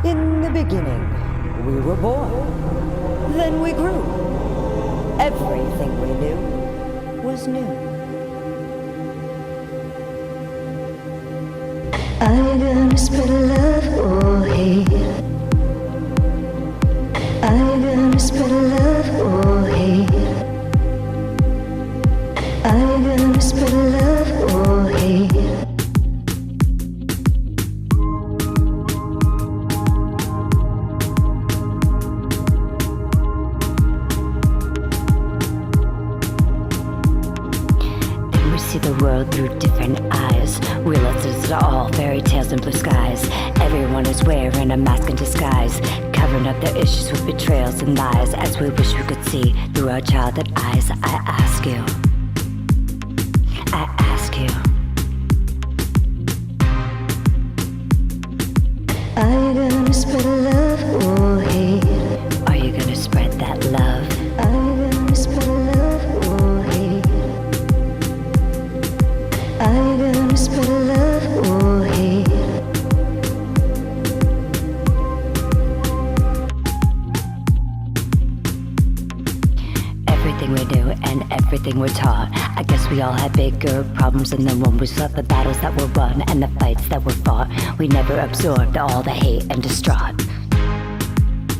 In the beginning, we were born. Then we grew. Everything we knew was new. Are you gonna spread love or hate? Are you gonna spread love or hate? Are you gonna spread love or hate? See the world through different eyes. Realize it's all fairy tales and blue skies. Everyone is wearing a mask in disguise, covering up their issues with betrayals and lies. As we wish we could see through our childhood eyes. I ask you, are you gonna spread love or hate? Are you gonna spread that love? Are you gonna spread love or hate? Are you gonna spread love or hate? Everything we do and everything we're taught. I guess we all had bigger problems than the one we saw. The battles that were won and the fights that were fought. We never absorbed all the hate and distraught.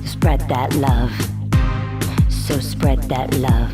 Spread that love. So spread that love.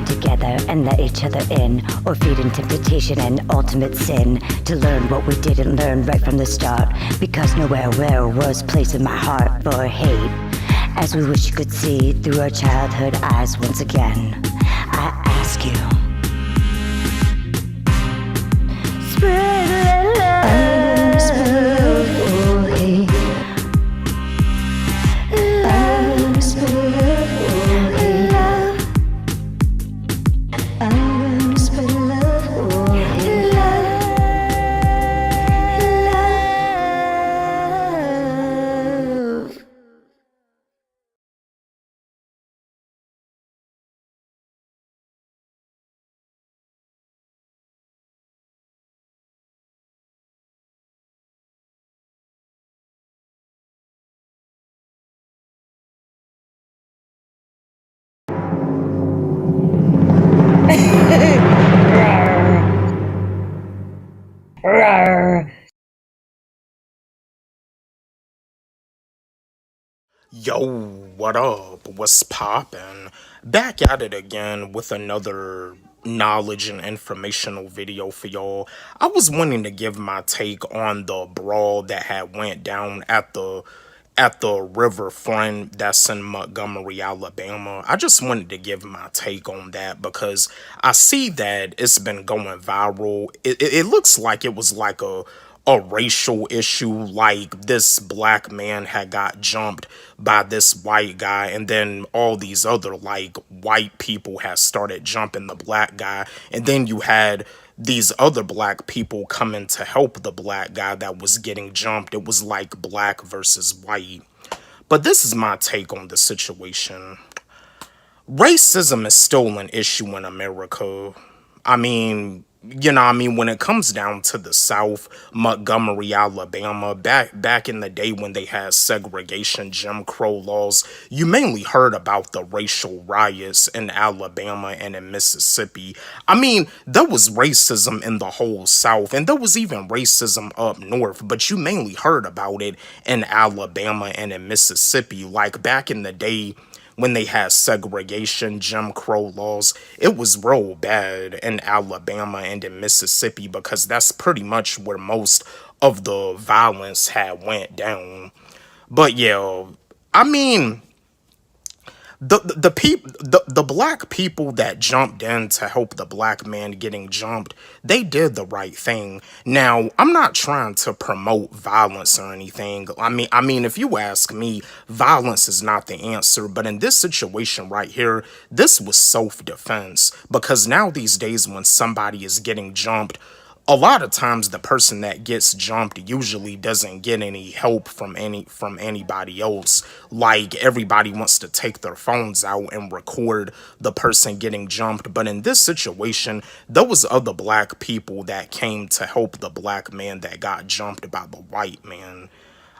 Together and let each other in, or feed into temptation and ultimate sin, to learn what we didn't learn right from the start, because nowhere was place in my heart for hate. As we wish you could see through our childhood eyes once again, I ask you, spread love, spread love or hate. Love, spread love or hate. I'm spread love or hate. Love. Yo, what up? What's poppin'? Back at it again with another knowledge and informational video for y'all. I was wanting to give my take on the brawl that had went down at the riverfront that's in Montgomery, Alabama. I just wanted to give my take on that because I see that it's been going viral. It looks like it was like a racial issue, like this black man had got jumped by this white guy, and then all these other like white people had started jumping the black guy, and then you had these other black people coming to help the black guy that was getting jumped. It was like black versus white. But this is my take on the situation. Racism is still an issue in America. I mean, you know what I mean, when it comes down to the South, Montgomery, Alabama, back in the day when they had segregation, Jim Crow laws, you mainly heard about the racial riots in Alabama and in Mississippi. I mean, there was racism in the whole South, and there was even racism up north, but you mainly heard about it in Alabama and in Mississippi. Like back in the day, when they had segregation, Jim Crow laws, it was real bad in Alabama and in Mississippi because that's pretty much where most of the violence had went down. But yeah, I mean, the black people that jumped in to help the black man getting jumped, they did the right thing. Now, I'm not trying to promote violence or anything. I mean if you ask me, violence is not the answer, but in this situation right here, this was self-defense, because now these days when somebody is getting jumped, a lot of times the person that gets jumped usually doesn't get any help from anybody else. Like, everybody wants to take their phones out and record the person getting jumped, but in this situation there was other black people that came to help the black man that got jumped by the white man.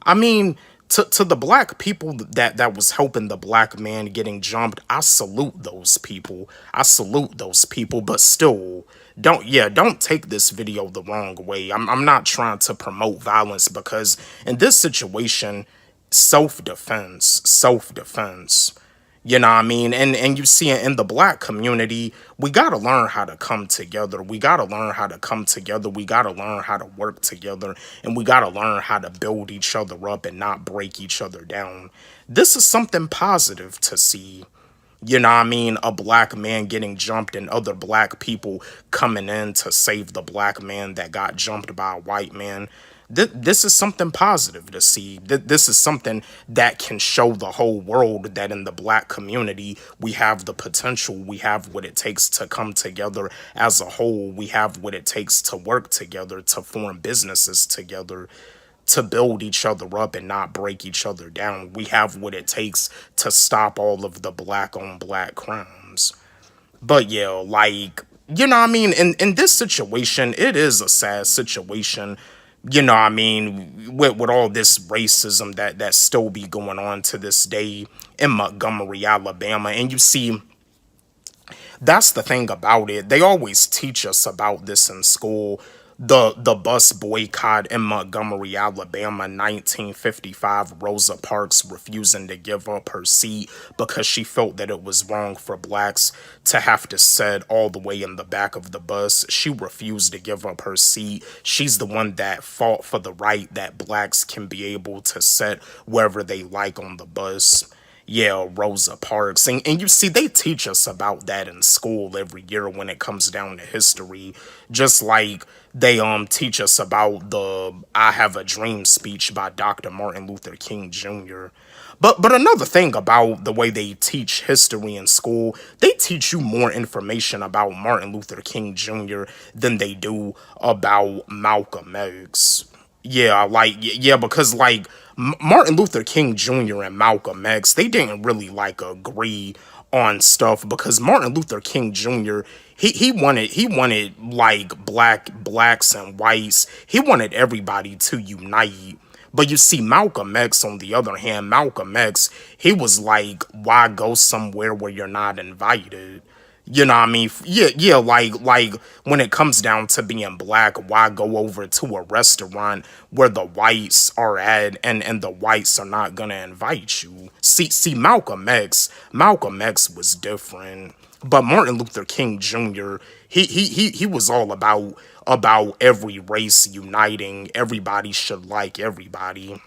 I mean, to the black people that was helping the black man getting jumped, I salute those people. I salute those people, but still, don't take this video the wrong way. I'm not trying to promote violence, because in this situation, self-defense, self-defense. You know what I mean? And you see it in the black community, we gotta learn how to come together. We gotta learn how to come together. We gotta learn how to work together. And we gotta learn how to build each other up and not break each other down. This is something positive to see. You know what I mean? A black man getting jumped and other black people coming in to save the black man that got jumped by a white man. This is something positive to see. This is something that can show the whole world that in the black community, we have the potential, we have what it takes to come together as a whole, we have what it takes to work together, to form businesses together, to build each other up and not break each other down. We have what it takes to stop all of the black on black crimes. But yeah, like, you know what I mean? In this situation, it is a sad situation. You know what I mean, with all this racism that still be going on to this day in Montgomery, Alabama. And you see, that's the thing about it. They always teach us about this in school. The bus boycott in Montgomery, Alabama, 1955, Rosa Parks refusing to give up her seat because she felt that it was wrong for blacks to have to sit all the way in the back of the bus. She refused to give up her seat. She's the one that fought for the right that blacks can be able to sit wherever they like on the bus. Yeah, Rosa Parks. And you see, they teach us about that in school every year when it comes down to history. Just like they teach us about the I Have a Dream speech by Dr. Martin Luther King Jr. But another thing about the way they teach history in school, they teach you more information about Martin Luther King Jr. than they do about Malcolm X. Yeah, because like Martin Luther King Jr. and Malcolm X, they didn't really like agree on stuff, because Martin Luther King Jr. he wanted like blacks and whites. He wanted everybody to unite. But you see, Malcolm X, on the other hand, Malcolm X, he was like, why go somewhere where you're not invited? You know what I mean? Yeah, like when it comes down to being black, why go over to a restaurant where the whites are at and the whites are not gonna invite you? See, Malcolm X was different. But Martin Luther King Jr., he was all about every race uniting. Everybody should like everybody.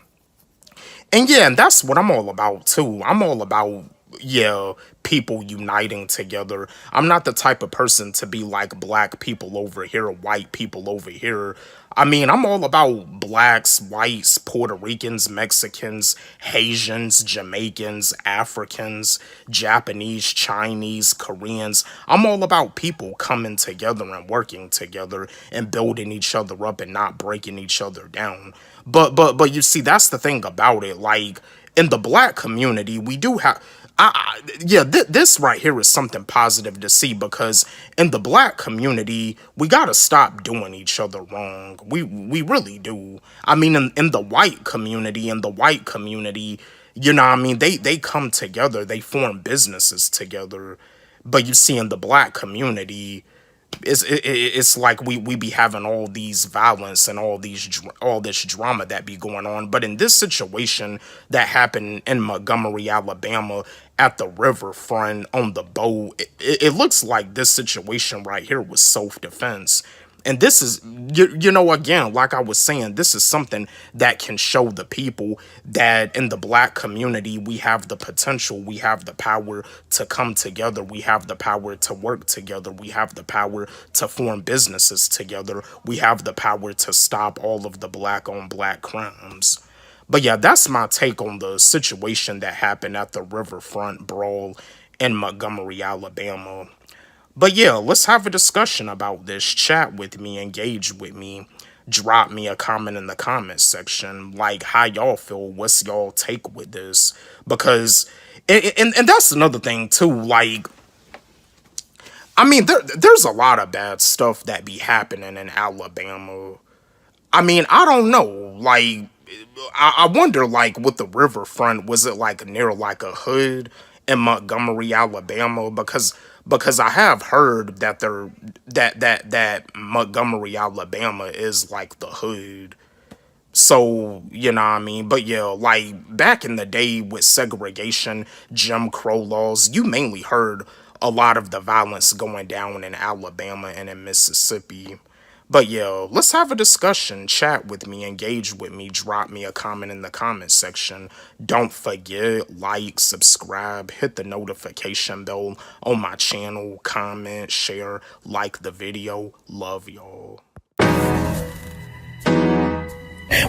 And yeah, and that's what I'm all about too. I'm all about, yeah, people uniting together. I'm not the type of person to be like black people over here, white people over here. I mean, I'm all about blacks, whites, Puerto Ricans, Mexicans, Haitians, Jamaicans, Africans, Japanese, Chinese, Koreans. I'm all about people coming together and working together and building each other up and not breaking each other down. But you see, that's the thing about it. Like, in the black community, we do have, This right here is something positive to see, because in the black community, we gotta stop doing each other wrong. We really do. I mean, in the white community, you know what I mean, they come together, they form businesses together. But you see, in the black community, it's like we be having all these violence and all this drama that be going on. But in this situation that happened in Montgomery, Alabama, at the riverfront on the boat, it looks like this situation right here was self-defense. And this is, you know, again, like I was saying, this is something that can show the people that in the black community, we have the potential, we have the power to come together, we have the power to work together, we have the power to form businesses together, we have the power to stop all of the black on black crimes. But yeah, that's my take on the situation that happened at the riverfront brawl in Montgomery, Alabama. But yeah, let's have a discussion about this. Chat with me, engage with me, drop me a comment in the comment section. Like, how y'all feel? What's y'all take with this? Because, and that's another thing too. Like, I mean, there's a lot of bad stuff that be happening in Alabama. I mean, I don't know. Like, I wonder, like, with the riverfront, was it like near like a hood in Montgomery, Alabama? Because I have heard that that Montgomery, Alabama is like the hood. So, you know what I mean? But yeah, like back in the day with segregation, Jim Crow laws, you mainly heard a lot of the violence going down in Alabama and in Mississippi. But yeah, let's have a discussion, chat with me, engage with me, drop me a comment in the comment section. Don't forget, like, subscribe, hit the notification bell on my channel, comment, share, like the video. Love y'all.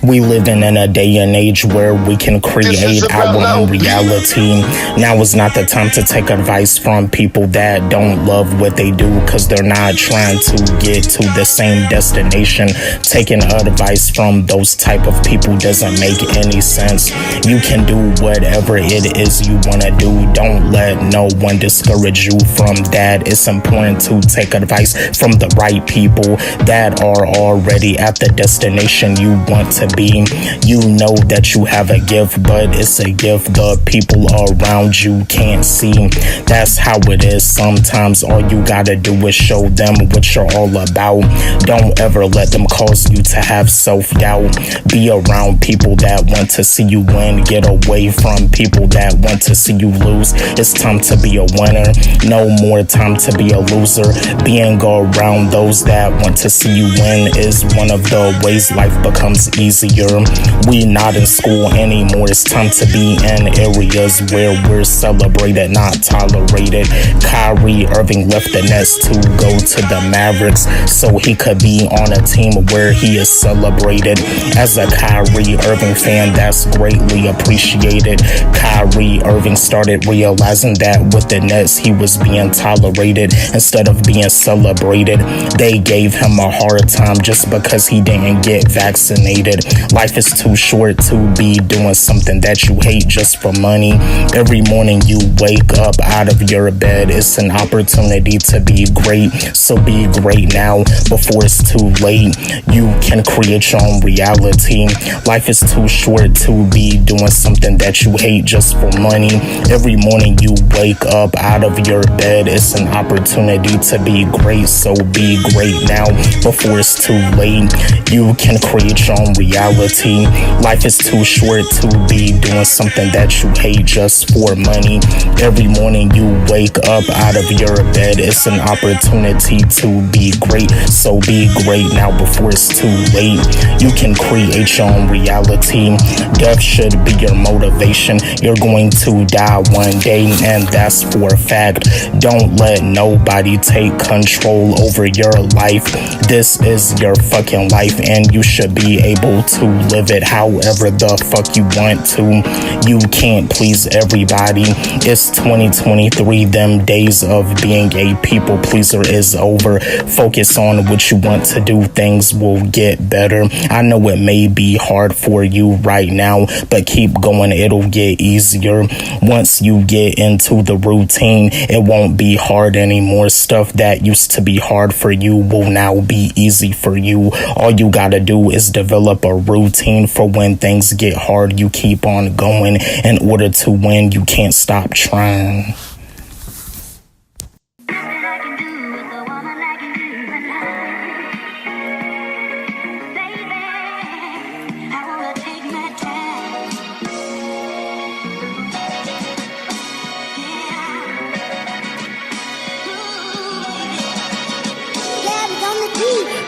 We living in a day and age where we can create our own reality. Now is not the time to take advice from people that don't love what they do, because they're not trying to get to the same destination. Taking advice from those type of people doesn't make any sense. You can do whatever it is you want to do. Don't let no one discourage you from that. It's important to take advice from the right people that are already at the destination you want to be. You know that you have a gift, but it's a gift the people around you can't see. That's how it is sometimes. All you gotta do is show them what you're all about. Don't ever let them cause you to have self-doubt. Be around people that want to see you win. Get away from people that want to see you lose. It's time to be a winner, no more time to be a loser. Being around those that want to see you win is one of the ways life becomes easier. We not in school anymore. It's time to be in areas where we're celebrated, not tolerated. Kyrie Irving left the Nets to go to the Mavericks so he could be on a team where he is celebrated. As a Kyrie Irving fan, that's greatly appreciated. Kyrie Irving started realizing that with the Nets he was being tolerated instead of being celebrated. They gave him a hard time just because he didn't get vaccinated. Life is too short to be doing something that you hate just for money. Every morning you wake up out of your bed, it's an opportunity to be great. So be great now before it's too late. You can create your own reality. Life is too short to be doing something that you hate just for money. Every morning you wake up out of your bed, it's an opportunity to be great. So be great now before it's too late. You can create your own reality. Life is too short to be doing something that you hate just for money. Every morning you wake up out of your bed, it's an opportunity to be great. So be great now before it's too late. You can create your own reality. Death should be your motivation. You're going to die one day, and that's for a fact. Don't let nobody take control over your life. This is your fucking life, and you should be able able to live it however the fuck you want to. You can't please everybody. It's 2023, them days of being a people pleaser is over. Focus on what you want to do, things will get better. I know it may be hard for you right now, but keep going, it'll get easier. Once you get into the routine, it won't be hard anymore. Stuff that used to be hard for you will now be easy for you. All you gotta do is develop a routine for when things get hard. You keep on going. In order to win, you can't stop trying.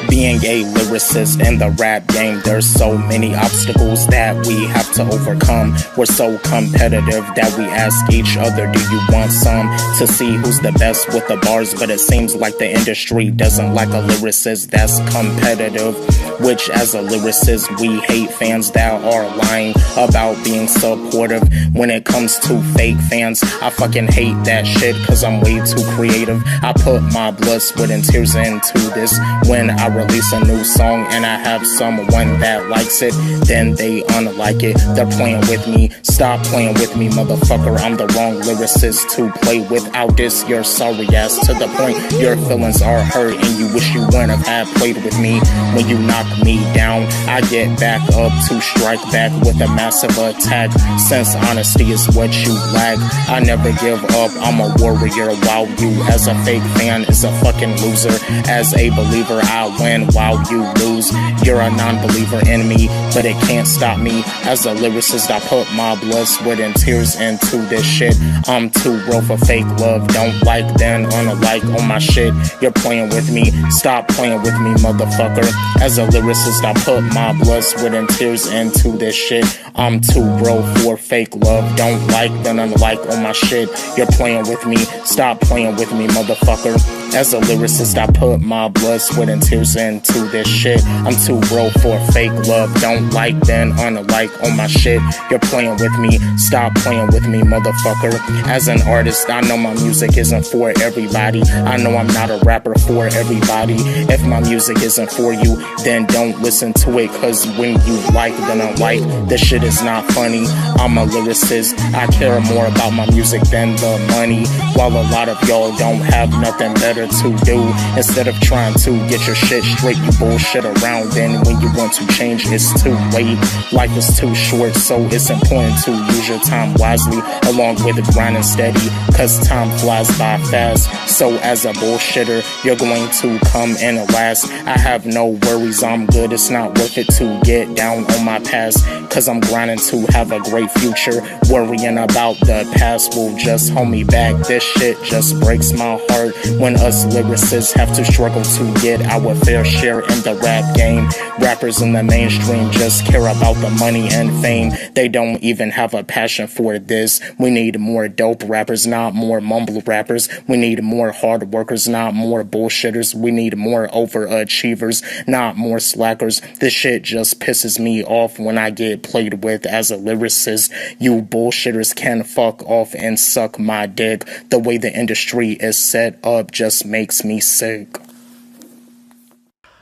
Being a lyricist in the rap game, there's so many obstacles that we have to overcome. We're so competitive that we ask each other, do you want some? To see who's the best with the bars, but it seems like the industry doesn't like a lyricist that's competitive. Which, as a lyricist, we hate fans that are lying about being supportive. When it comes to fake fans, I fucking hate that shit, cause I'm way too creative. I put my blood, sweat, and tears into this. When I release a new song and I have someone that likes it, then they unlike it. They're playing with me. Stop playing with me, motherfucker. I'm the wrong lyricist to play with. I'll diss your sorry ass to the point your feelings are hurt and you wish you wouldn't have had played with me. When you knock me down, I get back up to strike back with a massive attack. Since honesty is what you lack, I never give up. I'm a warrior, while you as a fake fan is a fucking loser. As a believer, I win while you lose. You're a non-believer in me, but it can't stop me. As a lyricist, I put my blood, sweat, and tears into this shit. I'm too real for fake love. Don't like, then unlike on my shit. You're playing with me. Stop playing with me, motherfucker. As a lyricist, I put my blood, sweat, and tears into this shit. I'm too real for fake love. Don't like, then unlike on my shit. You're playing with me. Stop playing with me, motherfucker. As a lyricist, I put my blood, sweat, and tears into this shit. I'm too real for fake love. Don't like, then unlike on my shit. You're playing with me. Stop playing with me, motherfucker. As an artist, I know my music isn't for everybody. I know I'm not a rapper for everybody. If my music isn't for you, then don't listen to it, cause when you like, then unlike, this shit is not funny. I'm a lyricist. I care more about my music than the money. While a lot of y'all don't have nothing better to do, instead of trying to get your shit straight, you bullshit around. Then when you want to change, it's too late. Life is too short, so it's important to use your time wisely, along with grinding steady, cause time flies by fast. So as a bullshitter, you're going to come in last. I have no worries, I'm good. It's not worth it to get down on my past, cause I'm grinding to have a great future. Worrying about the past will just hold me back. This shit just breaks my heart when us lyricists have to struggle to get our fair share in the rap game. Rappers in the mainstream just care about the money and fame. They don't even have a passion for this. We need more dope rappers, not more mumble rappers. We need more hard workers, not more bullshitters. We need more overachievers, not more slackers. This shit just pisses me off when I get played with as a lyricist. You bullshitters can fuck off and suck my dick. The way the industry is set up just makes me sick.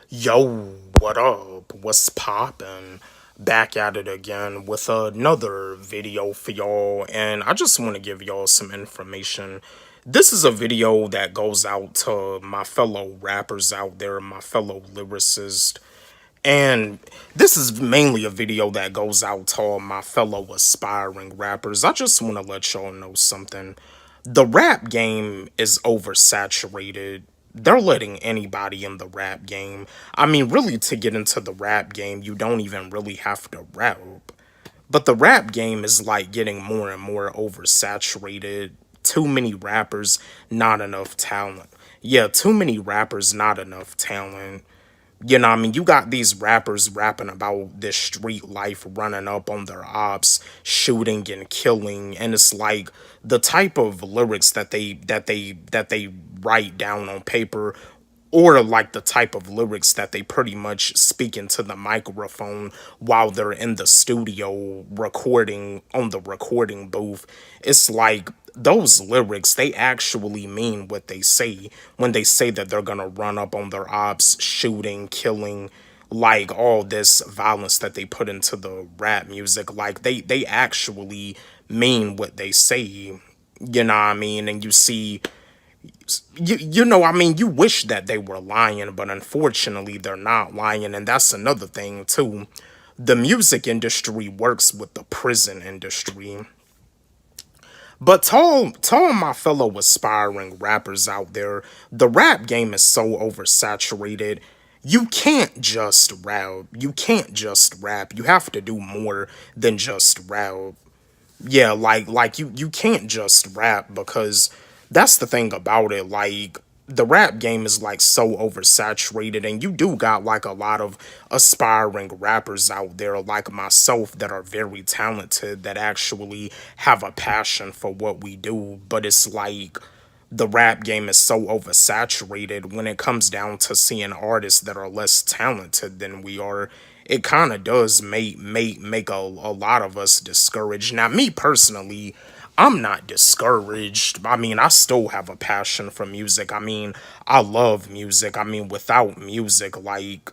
Yo, what up? What's poppin'? Back at it again with another video for y'all, and I just want to give y'all some information. This is a video that goes out to my fellow rappers out there, my fellow lyricists. And this is mainly a video that goes out to all my fellow aspiring rappers. I just want to let y'all know something. The rap game is oversaturated. They're letting anybody in the rap game. I mean, really, to get into the rap game, you don't even really have to rap. But the rap game is like getting more and more oversaturated. Too many rappers, not enough talent. Yeah, too many rappers, not enough talent. You know what I mean? You got these rappers rapping about this street life, running up on their ops, shooting and killing, and it's like the type of lyrics that they write down on paper or like the type of lyrics that they pretty much speak into the microphone while they're in the studio recording on the recording booth. It's like those lyrics, they actually mean what they say when they say that they're gonna run up on their ops, shooting, killing, like all this violence that they put into the rap music. Like they actually mean what they say. You know what I mean? And you see, you know, I mean, you wish that they were lying, but unfortunately they're not lying. And that's another thing too. The music industry works with the prison industry. But to all my fellow aspiring rappers out there, the rap game is so oversaturated. You can't just rap. You can't just rap. You have to do more than just rap. Yeah, like you can't just rap, because that's the thing about it. Like, the rap game is like so oversaturated, and you do got like a lot of aspiring rappers out there like myself that are very talented, that actually have a passion for what we do. But it's like the rap game is so oversaturated when it comes down to seeing artists that are less talented than we are. It kind of does make a lot of us discouraged. Now, me personally, I'm not discouraged. I mean, I still have a passion for music. I mean, I love music. I mean, without music, like,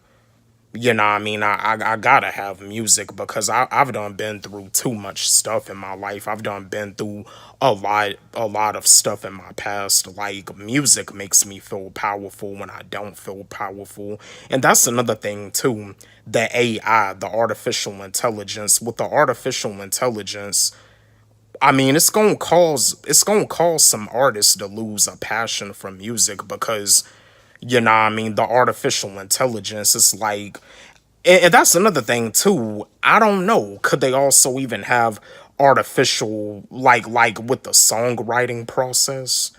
you know what I mean? I gotta have music, because I've done been through too much stuff in my life. I've done been through a lot of stuff in my past. Like, music makes me feel powerful when I don't feel powerful. And that's another thing too. The AI, the artificial intelligence. With the artificial intelligence, I mean, it's gonna cause some artists to lose a passion for music, because, you know what I mean, the artificial intelligence is like, and that's another thing too. I don't know. Could they also even have artificial, like with the songwriting process?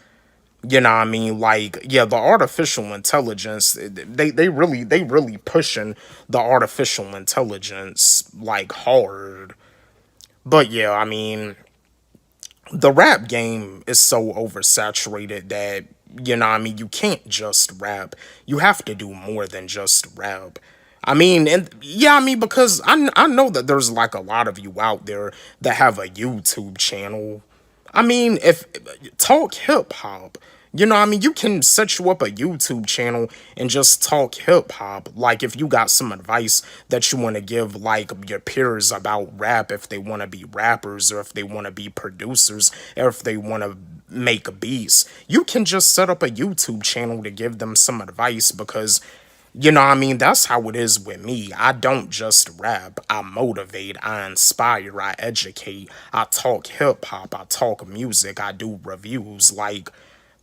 You know what I mean? Like, yeah, the artificial intelligence, they really pushing the artificial intelligence like hard. But yeah, I mean, the rap game is so oversaturated that, you know what I mean, you can't just rap. You have to do more than just rap. I mean, and yeah, I mean, because I know that there's like a lot of you out there that have a YouTube channel. I mean, if talk hip hop, you know what I mean, you can set you up a YouTube channel and just talk hip hop. Like, if you got some advice that you want to give like your peers about rap, if they want to be rappers, or if they want to be producers, or if they want to make beats, you can just set up a YouTube channel to give them some advice. Because, you know what I mean, that's how it is with me. I don't just rap. I motivate, I inspire, I educate, I talk hip hop, I talk music, I do reviews. Like,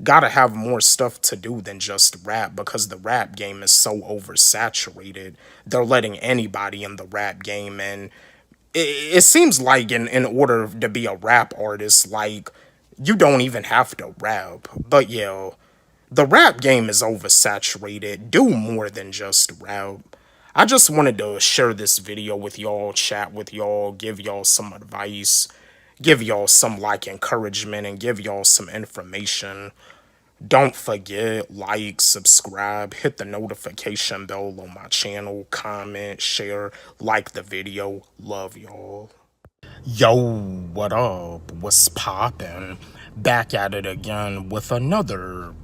gotta have more stuff to do than just rap, because the rap game is so oversaturated. They're letting anybody in the rap game, and it seems like in order to be a rap artist, like, you don't even have to rap. But yeah, the rap game is oversaturated. Do more than just rap. I just wanted to share this video with y'all, chat with y'all, give y'all some advice, give y'all some like encouragement, and give y'all some information. Don't forget, like, subscribe, hit the notification bell on my channel, comment, share, like the video. Love y'all. Yo, what up? What's poppin'? Back at it again with another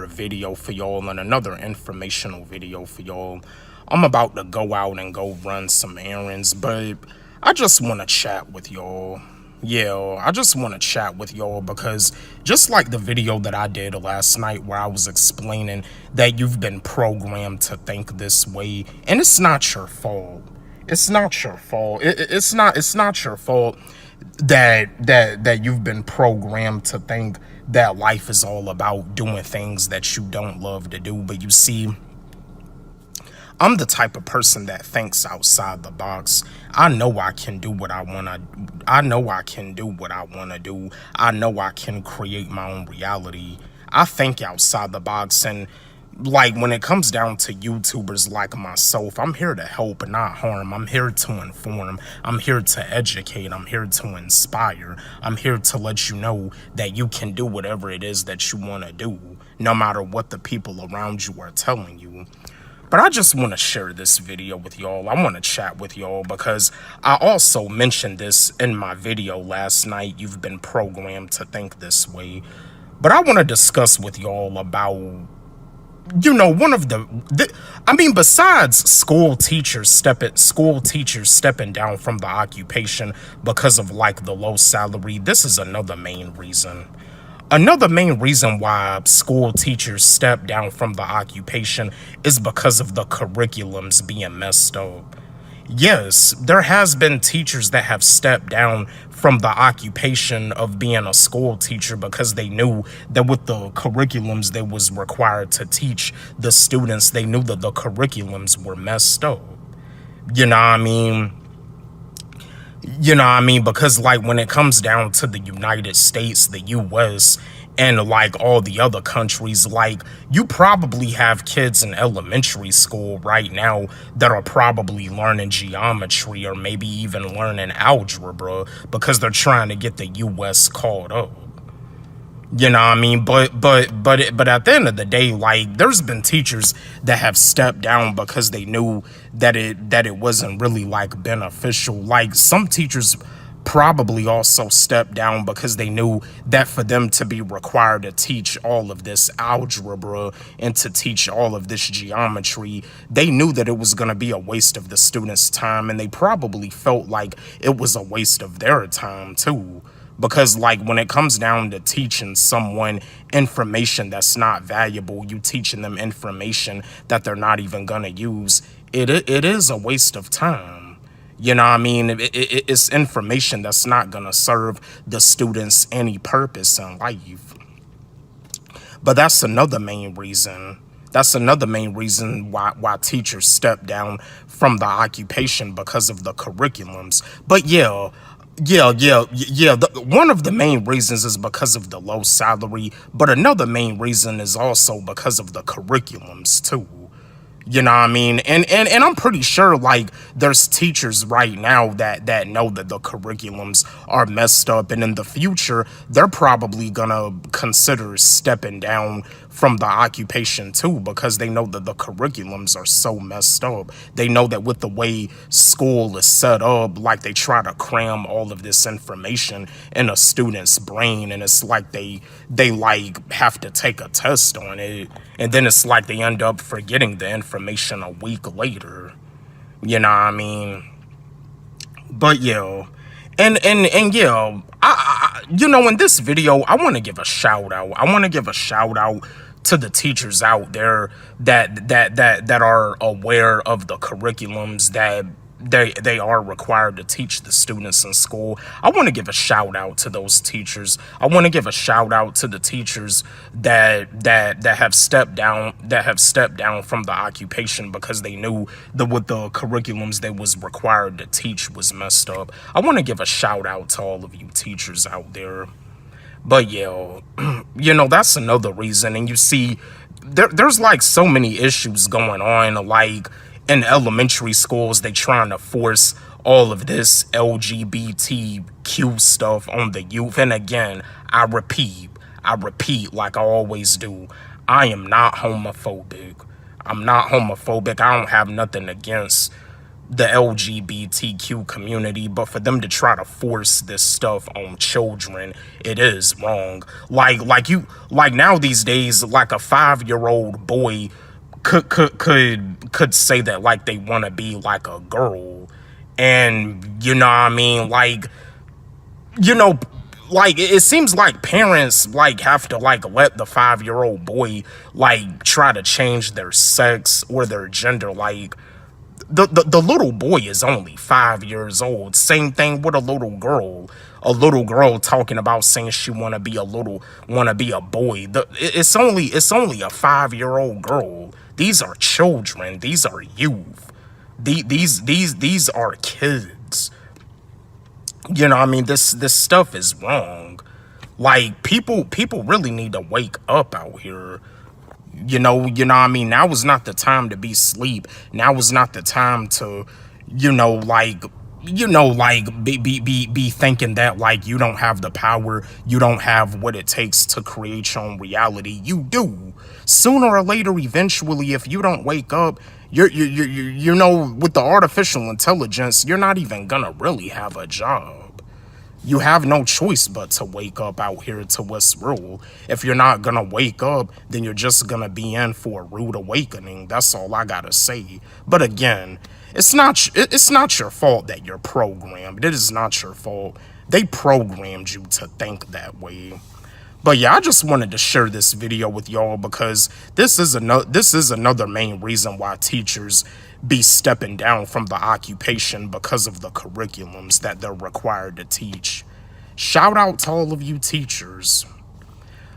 video for y'all, and another informational video for y'all. I'm about to go out and go run some errands, but I just want to chat with y'all. Yeah, I just want to chat with y'all, because just like the video that I did last night where I was explaining that you've been programmed to think this way, and it's not your fault. It's not your fault. It's not your fault that you've been programmed to think that life is all about doing things that you don't love to do. But you see, I'm the type of person that thinks outside the box. I know I can do what I want to. I know I can do what I want to do. I know I can create my own reality. I think outside the box, and like, when it comes down to YouTubers like myself, I'm here to help, not harm. I'm here to inform. I'm here to educate. I'm here to inspire. I'm here to let you know that you can do whatever it is that you want to do. no matter what the people around you are telling you. But I just want to share this video with y'all. I want to chat with y'all because I also mentioned this in my video last night. You've been programmed to think this way. But I want to discuss with y'all about, one of besides school teachers stepping down from the occupation because of like the low salary, this is another main reason. Another main reason why school teachers step down from the occupation is because of the curriculums being messed up. Yes, there has been teachers that have stepped down from the occupation of being a school teacher because they knew that with the curriculums they was required to teach the students, they knew that the curriculums were messed up. You know what I mean? Because like when it comes down to the United States, the US, and like all the other countries, like you probably have kids in elementary school right now that are probably learning geometry or maybe even learning algebra because they're trying to get the US caught up. You know what I mean? But at the end of the day, like there's been teachers that have stepped down because they knew that it wasn't really like beneficial. Like some teachers probably also stepped down because they knew that for them to be required to teach all of this algebra and to teach all of this geometry, they knew that it was going to be a waste of the students' time, and they probably felt like it was a waste of their time too. Because like when it comes down to teaching someone information that's not valuable, you teaching them information that they're not even gonna use, it is a waste of time. You know what I mean? It's information that's not gonna serve the students any purpose in life. But that's another main reason. That's another main reason why teachers step down from the occupation, because of the curriculums. But yeah. One of the main reasons is because of the low salary, but another main reason is also because of the curriculums too. You know what I mean? And I'm pretty sure like there's teachers right now that know that the curriculums are messed up, and in the future they're probably gonna consider stepping down from the occupation too, because they know that the curriculums are so messed up. They know that with the way school is set up, like they try to cram all of this information in a student's brain, and it's like they like have to take a test on it, and then it's like they end up forgetting the information a week later. You know what I mean? But yeah. And yeah, I in this video, I want to give a shout out. I want to give a shout out to the teachers out there that are aware of the curriculums that they are required to teach the students in school. I want to give a shout out to those teachers. I want to give a shout out to the teachers that have stepped down from the occupation because they knew that with the curriculums they was required to teach was messed up. I want to give a shout out to all of you teachers out there. But yeah, that's another reason. And you see, there's like so many issues going on, like in elementary schools, they trying to force all of this LGBTQ stuff on the youth. And again, I repeat like I always do, I am not homophobic. I'm not homophobic. I don't have nothing against the LGBTQ community, but for them to try to force this stuff on children, it is wrong. Like now these days, like a 5-year-old boy could say that like they want to be like a girl, and you know what I mean, like it seems like parents like have to like let the 5-year-old boy like try to change their sex or their gender. Like the little boy is only 5 years old. Same thing with a little girl. A little girl talking about saying she want to be a boy. It's only a 5-year-old girl. These are children. These are youth. These are kids. You know what I mean? This stuff is wrong. Like people really need to wake up out here. You know what I mean? Now is not the time to be asleep. Now is not the time to, like like be thinking that like you don't have the power, you don't have what it takes to create your own reality. You do. Sooner or later, eventually, if you don't wake up, with the artificial intelligence, you're not even gonna really have a job. You have no choice but to wake up out here to what's real. If you're not gonna wake up, then you're just gonna be in for a rude awakening. That's all I gotta say. But again, it's not your fault that you're programmed. It is not your fault. They programmed you to think that way. But yeah, I just wanted to share this video with y'all because this is another main reason why teachers be stepping down from the occupation because of the curriculums that they're required to teach. Shout out to all of you teachers.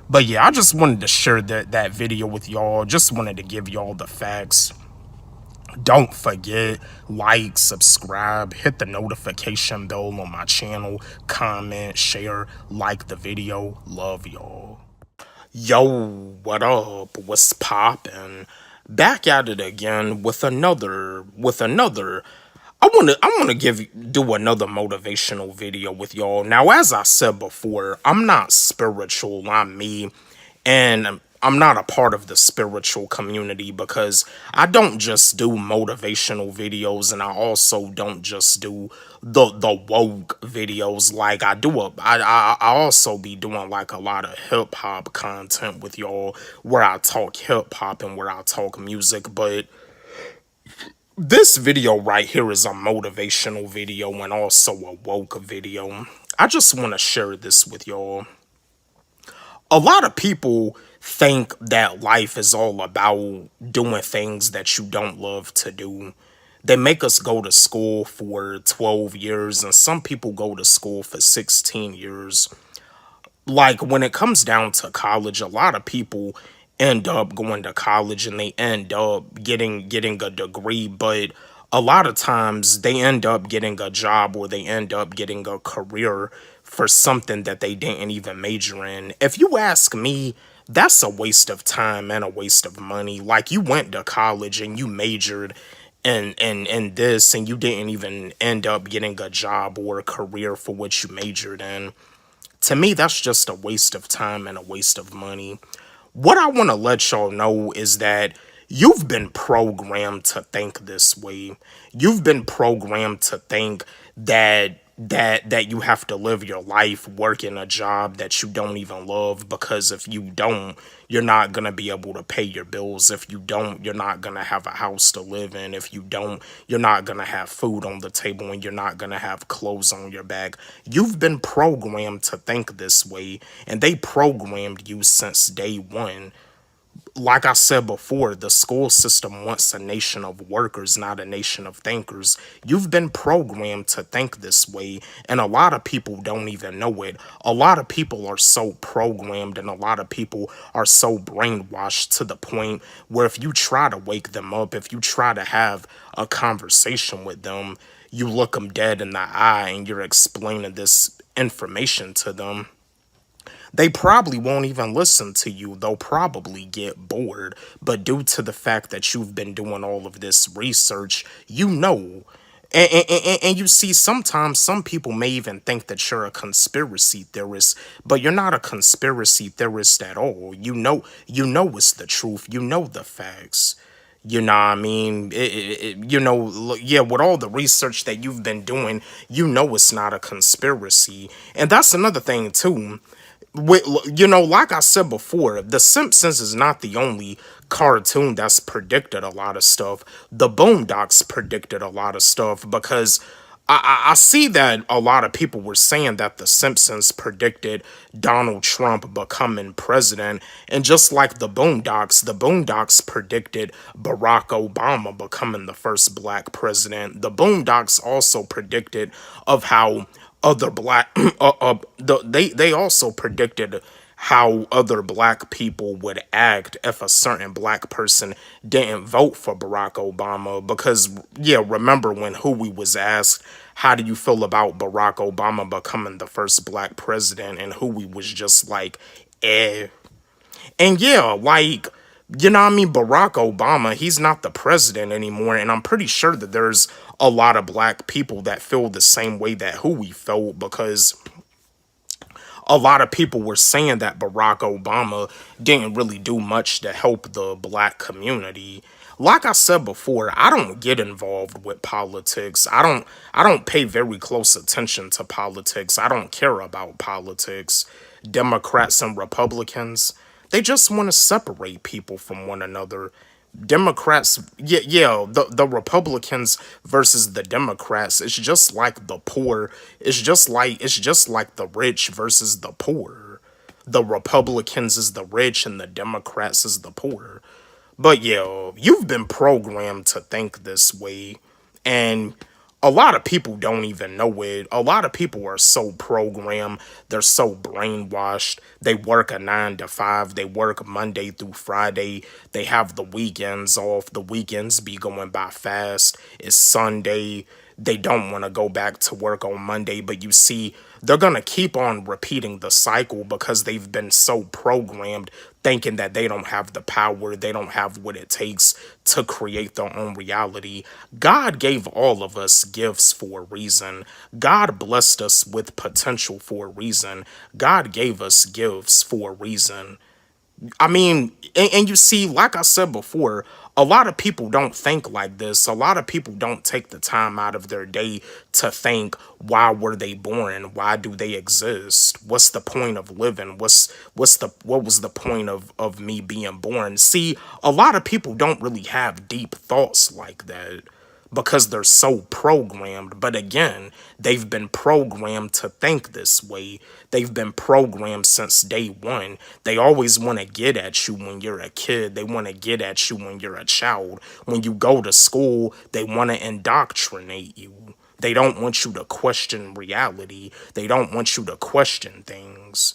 But yeah, I just wanted to share that video with y'all. Just wanted to give y'all the facts. Don't forget, like, subscribe, hit the notification bell on my channel, comment, share, like the video. Love y'all. Yo, what up? What's poppin'? Back at it again with another. I wanna do another motivational video with y'all. Now, as I said before, I'm not spiritual. I'm me, and I'm not a part of the spiritual community because I don't just do motivational videos, and I also don't just do the woke videos. Like I also be doing like a lot of hip hop content with y'all, where I talk hip hop and where I talk music. But this video right here is a motivational video and also a woke video. I just want to share this with y'all. A lot of people think that life is all about doing things that you don't love to do. They make us go to school for 12 years, and some people go to school for 16 years. Like, when it comes down to college, a lot of people end up going to college and they end up getting a degree, but a lot of times they end up getting a job or they end up getting a career for something that they didn't even major in. If you ask me, that's a waste of time and a waste of money. Like, you went to college and you majored in this, and you didn't even end up getting a job or a career for what you majored in. To me, that's just a waste of time and a waste of money. What I want to let y'all know is that you've been programmed to think this way. You've been programmed to think that you have to live your life working a job that you don't even love, because if you don't, you're not going to be able to pay your bills. If you don't, you're not going to have a house to live in. If you don't, you're not going to have food on the table, and you're not going to have clothes on your back. You've been programmed to think this way, and they programmed you since day one. Like I said before, the school system wants a nation of workers, not a nation of thinkers. You've been programmed to think this way, and a lot of people don't even know it. A lot of people are so programmed, and a lot of people are so brainwashed to the point where if you try to wake them up, if you try to have a conversation with them, you look them dead in the eye and you're explaining this information to them. They probably won't even listen to you. They'll probably get bored. But due to the fact that you've been doing all of this research, you know. And you see, sometimes some people may even think that you're a conspiracy theorist, but you're not a conspiracy theorist at all. You know it's the truth. You know the facts. You know what I mean? Yeah, with all the research that you've been doing, you know it's not a conspiracy. And that's another thing, too. Like I said before, The Simpsons is not the only cartoon that's predicted a lot of stuff. The Boondocks predicted a lot of stuff, because I see that a lot of people were saying that The Simpsons predicted Donald Trump becoming president, and just like the Boondocks predicted Barack Obama becoming the first black president. The Boondocks also predicted of how other black they also predicted how other black people would act if a certain black person didn't vote for Barack Obama. Because yeah, remember when Huey was asked, how do you feel about Barack Obama becoming the first black president, and Huey was just like, eh. And yeah, like, You know what I mean? Barack Obama, he's not the president anymore, and I'm pretty sure that there's a lot of black people that feel the same way that Huey felt, because a lot of people were saying that Barack Obama didn't really do much to help the black community. Like I said before, I don't get involved with politics. I don't pay very close attention to politics. I don't care about politics. Democrats and Republicans, they just want to separate people from one another. Democrats, yeah, the Republicans versus the Democrats, it's just like the poor, it's just like the rich versus the poor. The Republicans is the rich and the Democrats is the poor. But yeah, you've been programmed to think this way, and a lot of people don't even know it. A lot of people are so programmed, they're so brainwashed. They work a 9 to 5, they work Monday through Friday, they have the weekends off. The weekends be going by fast. It's Sunday. They don't want to go back to work on Monday, but you see, they're going to keep on repeating the cycle because they've been so programmed, thinking that they don't have the power, they don't have what it takes to create their own reality. God gave all of us gifts for a reason. God blessed us with potential for a reason. God gave us gifts for a reason. I mean, and you see, like I said before, a lot of people don't think like this. A lot of people don't take the time out of their day to think, why were they born? Why do they exist? What's the point of living? What was the point of me being born? See, a lot of people don't really have deep thoughts like that because they're so programmed. But again, they've been programmed to think this way. They've been programmed since day one. They always want to get at you when you're a kid. They want to get at you when you're a child. When you go to school, they want to indoctrinate you. They don't want you to question reality. They don't want you to question things.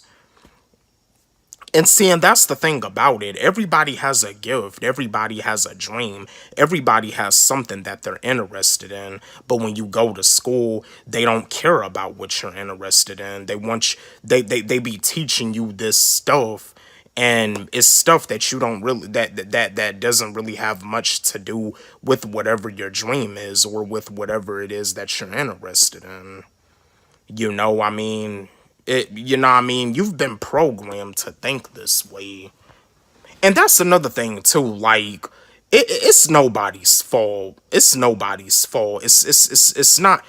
And seeing, that's the thing about it. Everybody has a gift. Everybody has a dream. Everybody has something that they're interested in. But when you go to school, they don't care about what you're interested in. They want you, they be teaching you this stuff, and it's stuff that you don't really, that doesn't really have much to do with whatever your dream is or with whatever it is that you're interested in. I mean, you've been programmed to think this way. And that's another thing too, like, it's nobody's fault. It's nobody's fault. It's not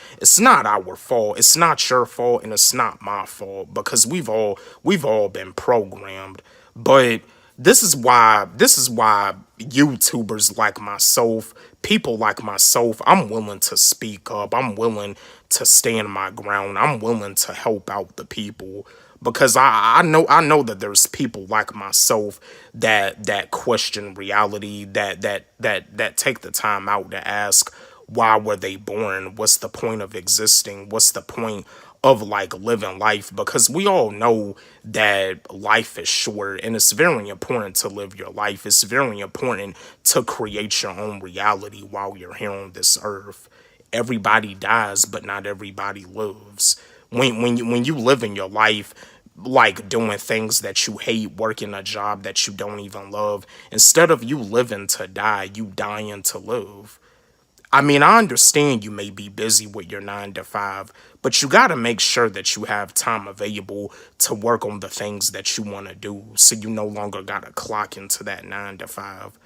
our fault. It's not your fault, and it's not my fault, because we've all been programmed. But this is why YouTubers like myself, people like myself, I'm willing to speak up. I'm willing to stand my ground. I'm willing to help out the people, because I know that there's people like myself that question reality, that take the time out to ask, why were they born? What's the point of existing? What's the point of, like, living life? Because we all know that life is short, and it's very important to live your life. It's very important to create your own reality while you're here on this earth. Everybody dies, but not everybody lives. When you live in your life, like doing things that you hate, working a job that you don't even love, instead of you living to die, you dying to live. I mean, I understand you may be busy with your 9 to 5, but you got to make sure that you have time available to work on the things that you want to do, so you no longer got to clock into that 9 to 5.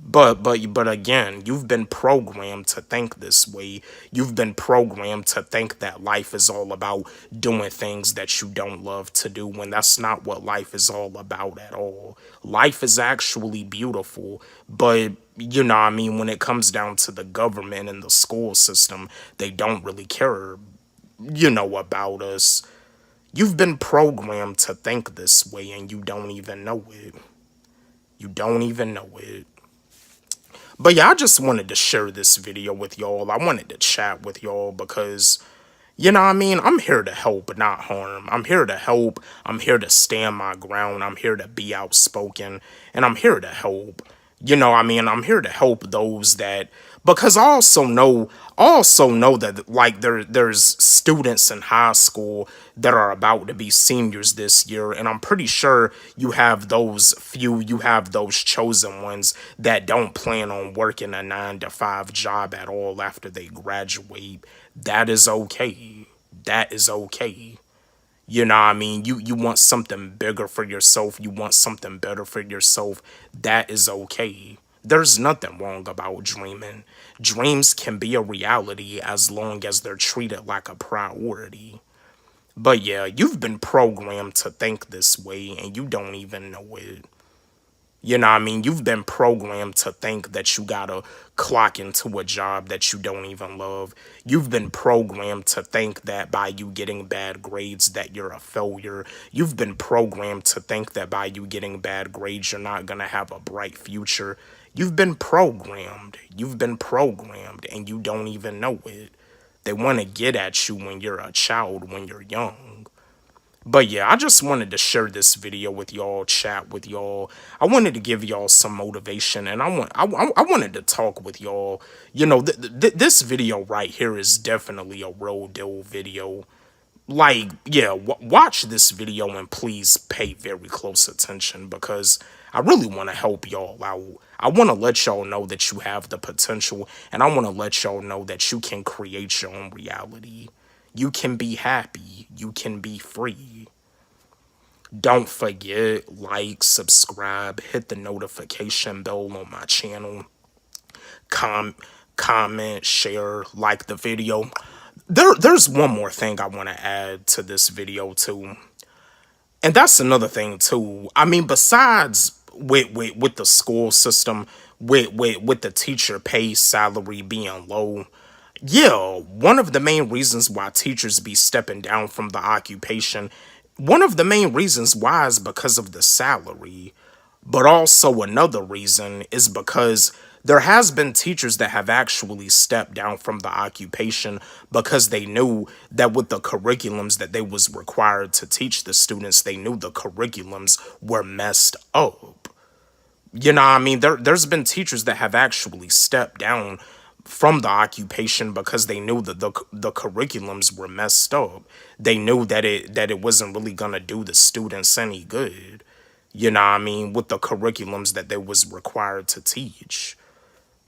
But again, you've been programmed to think this way. You've been programmed to think that life is all about doing things that you don't love to do, when that's not what life is all about at all. Life is actually beautiful, but when it comes down to the government and the school system, they don't really care, about us. You've been programmed to think this way, and you don't even know it. You don't even know it. But yeah, I just wanted to share this video with y'all. I wanted to chat with y'all because, I'm here to help, not harm. I'm here to help. I'm here to stand my ground. I'm here to be outspoken. And I'm here to help. I'm here to help those that, because I also know that like there's students in high school that are about to be seniors this year, and I'm pretty sure you have those chosen ones that don't plan on working a 9 to 5 job at all after they graduate. That is okay. That is okay. You want something bigger for yourself. You want something better for yourself. That is okay. There's nothing wrong about dreaming. Dreams can be a reality as long as they're treated like a priority. But yeah, you've been programmed to think this way and you don't even know it. You've been programmed to think that you gotta clock into a job that you don't even love. You've been programmed to think that by you getting bad grades that you're a failure. You've been programmed to think that by you getting bad grades you're not gonna have a bright future. You've been programmed. You've been programmed and you don't even know it. They want to get at you when you're a child, when you're young. But yeah, I just wanted to share this video with y'all, chat with y'all. I wanted to give y'all some motivation, and I wanted to talk with y'all. This video right here is definitely a real deal video. Like, yeah, watch this video and please pay very close attention because I really want to help y'all out. I want to let y'all know that you have the potential, and I want to let y'all know that you can create your own reality. You can be happy. You can be free. Don't forget, like, subscribe, hit the notification bell on my channel. Com Comment, share, like the video. There's one more thing I want to add to this video too. And that's another thing too. Besides with the school system, with the teacher pay salary being low, yeah, one of the main reasons why teachers be stepping down from the occupation, one of the main reasons why is because of the salary. But also another reason is because there has been teachers that have actually stepped down from the occupation because they knew that with the curriculums that they was required to teach the students, they knew the curriculums were messed up. There's been teachers that have actually stepped down from the occupation because they knew that the curriculums were messed up. They knew that it wasn't really gonna do the students any good. With the curriculums that they was required to teach.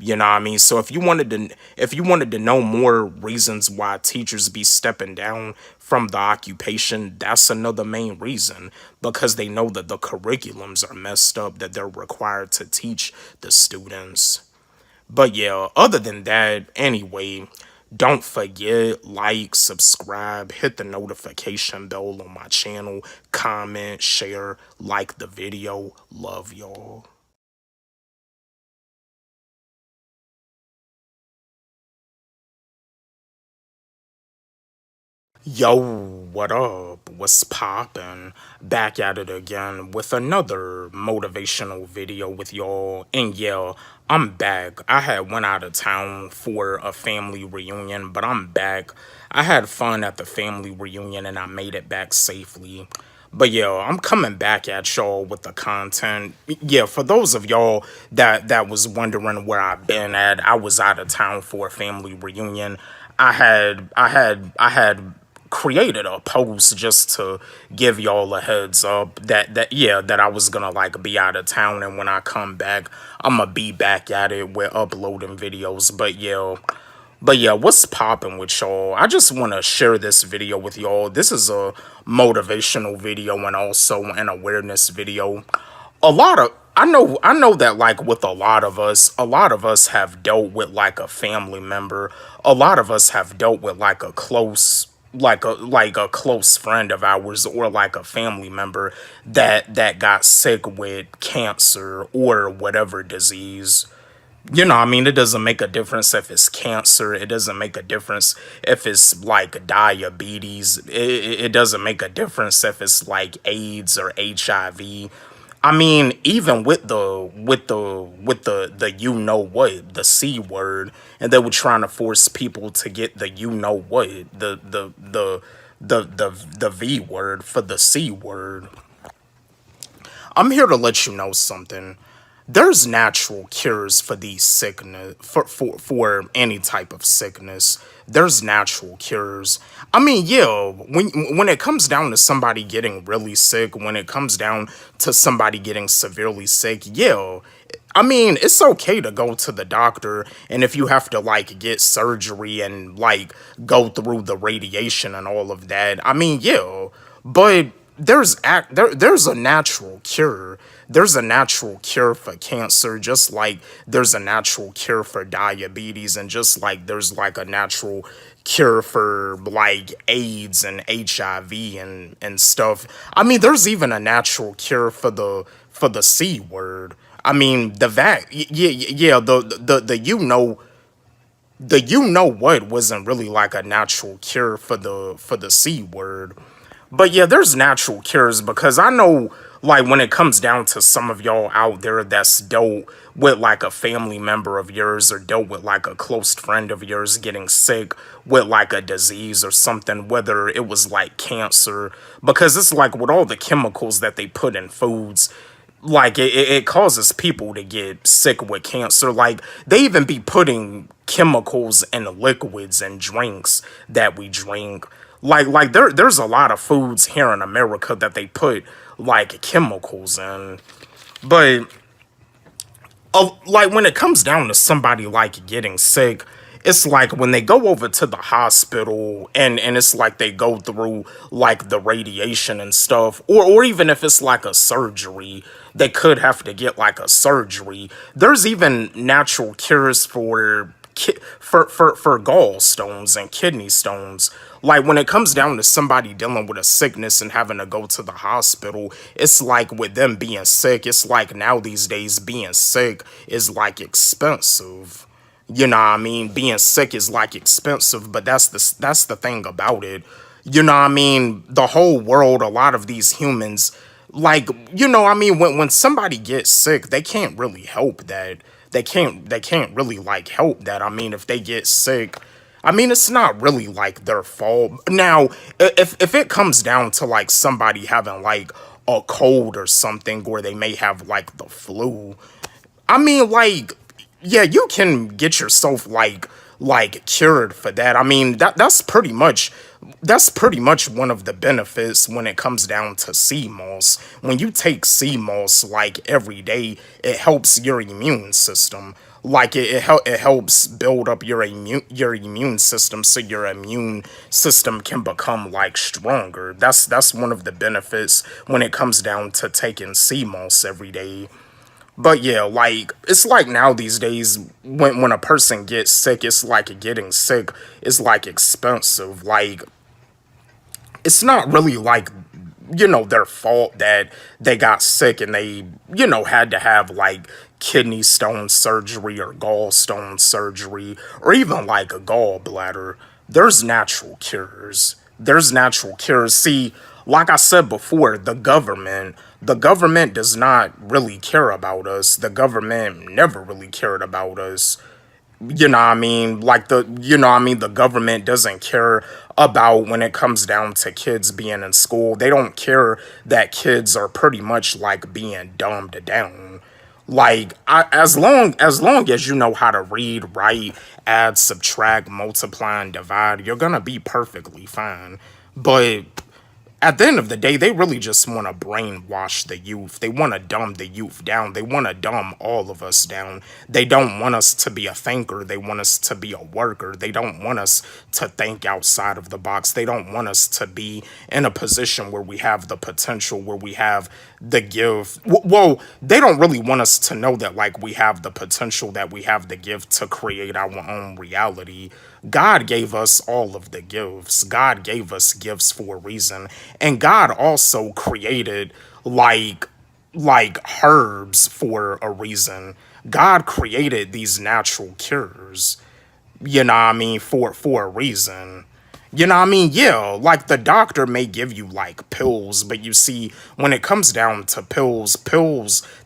So if you wanted to know more reasons why teachers be stepping down from the occupation, that's another main reason, because they know that the curriculums are messed up that they're required to teach the students. But yeah, other than that, anyway, don't forget, like, subscribe, hit the notification bell on my channel, comment, share, like the video. Love y'all. Yo, what up? What's poppin'? Back at it again with another motivational video with y'all. And yeah, I'm back. I had went out of town for a family reunion, but I'm back. I had fun at the family reunion and I made it back safely. But yeah, I'm coming back at y'all with the content. Yeah, for those of y'all that was wondering where I've been at, I was out of town for a family reunion. I had created a post just to give y'all a heads up that I was gonna like be out of town, and when I come back I'm gonna be back at it with uploading videos. But yeah, what's poppin' with y'all? I just want to share this video with y'all. This is a motivational video and also an awareness video. I know that like with a lot of us have dealt with like a family member. A lot of us have dealt with like a close friend of ours or like a family member that got sick with cancer or whatever disease. It doesn't make a difference if it's cancer. It doesn't make a difference if it's like diabetes. It doesn't make a difference if it's like AIDS or HIV. Even with the you know what, the C word, and they were trying to force people to get the you know what, the V word for the C word. I'm here to let you know something. there's natural cures for these sickness for any type of sickness. There's natural cures. I mean, yeah, when it comes down to somebody getting really sick, when it comes down to somebody getting severely sick, yeah, I mean, it's okay to go to the doctor, and if you have to like get surgery and like go through the radiation and all of that, I mean, yeah, but there's a natural cure. There's a natural cure for cancer, just like there's a natural cure for diabetes, and just like there's like a natural cure for like AIDS and HIV and stuff. I mean, there's even a natural cure for the C word. I mean, the you know what wasn't really like a natural cure for the C word. But yeah, there's natural cures, because I know, like, when it comes down to some of y'all out there that's dealt with like a family member of yours, or dealt with like a close friend of yours getting sick with like a disease or something, whether it was like cancer, because it's like with all the chemicals that they put in foods, like it causes people to get sick with cancer. Like, they even be putting chemicals in liquids and drinks that we drink. Like there's a lot of foods here in America that they put like chemicals in. But like when it comes down to somebody like getting sick, it's like when they go over to the hospital and it's like they go through like the radiation and stuff, or even if it's like a surgery, they could have to get like a surgery. There's even natural cures for gallstones and kidney stones. Like when it comes down to somebody dealing with a sickness and having to go to the hospital, it's like with them being sick, it's like now these days being sick is like expensive. You know what I mean? Being sick is like expensive, but that's the thing about it. You know what I mean? The whole world, a lot of these humans, like, you know what I mean, when somebody gets sick, they can't really help that. They can't really like help that. I mean, if they get sick, I mean, it's not really like their fault. Now, if it comes down to like somebody having like a cold or something, or they may have like the flu, I mean, like, yeah, you can get yourself like cured for that. I mean, that's pretty much one of the benefits when it comes down to sea moss. When you take sea moss like every day, it helps your immune system. Like it helps build up your immune system, so your immune system can become like stronger. That's one of the benefits when it comes down to taking sea moss every day. But yeah, like, it's like now these days, when a person gets sick, it's like getting sick is like expensive. Like, it's not really like, you know, their fault that they got sick and they, you know, had to have like kidney stone surgery or gallstone surgery, or even like a gallbladder. There's natural cures. There's natural cures. See, like I said before, the government does not really care about us. The government never really cared about us. You know what I mean? Like the government doesn't care about when it comes down to kids being in school. They don't care that kids are pretty much like being dumbed down. Like, as long as you know how to read, write, add, subtract, multiply, and divide, you're gonna be perfectly fine. But at the end of the day, they really just want to brainwash the youth. They want to dumb the youth down. They want to dumb all of us down. They don't want us to be a thinker. They want us to be a worker. They don't want us to think outside of the box. They don't want us to be in a position where we have the potential, where we have the gift. Well, they don't really want us to know that, like, we have the potential, that we have the gift to create our own reality. God gave us all of the gifts. God gave us gifts for a reason. And God also created like herbs for a reason. God created these natural cures, you know what I mean, for a reason. You know what I mean? Yeah, like the doctor may give you like pills, but you see, when it comes down to pills,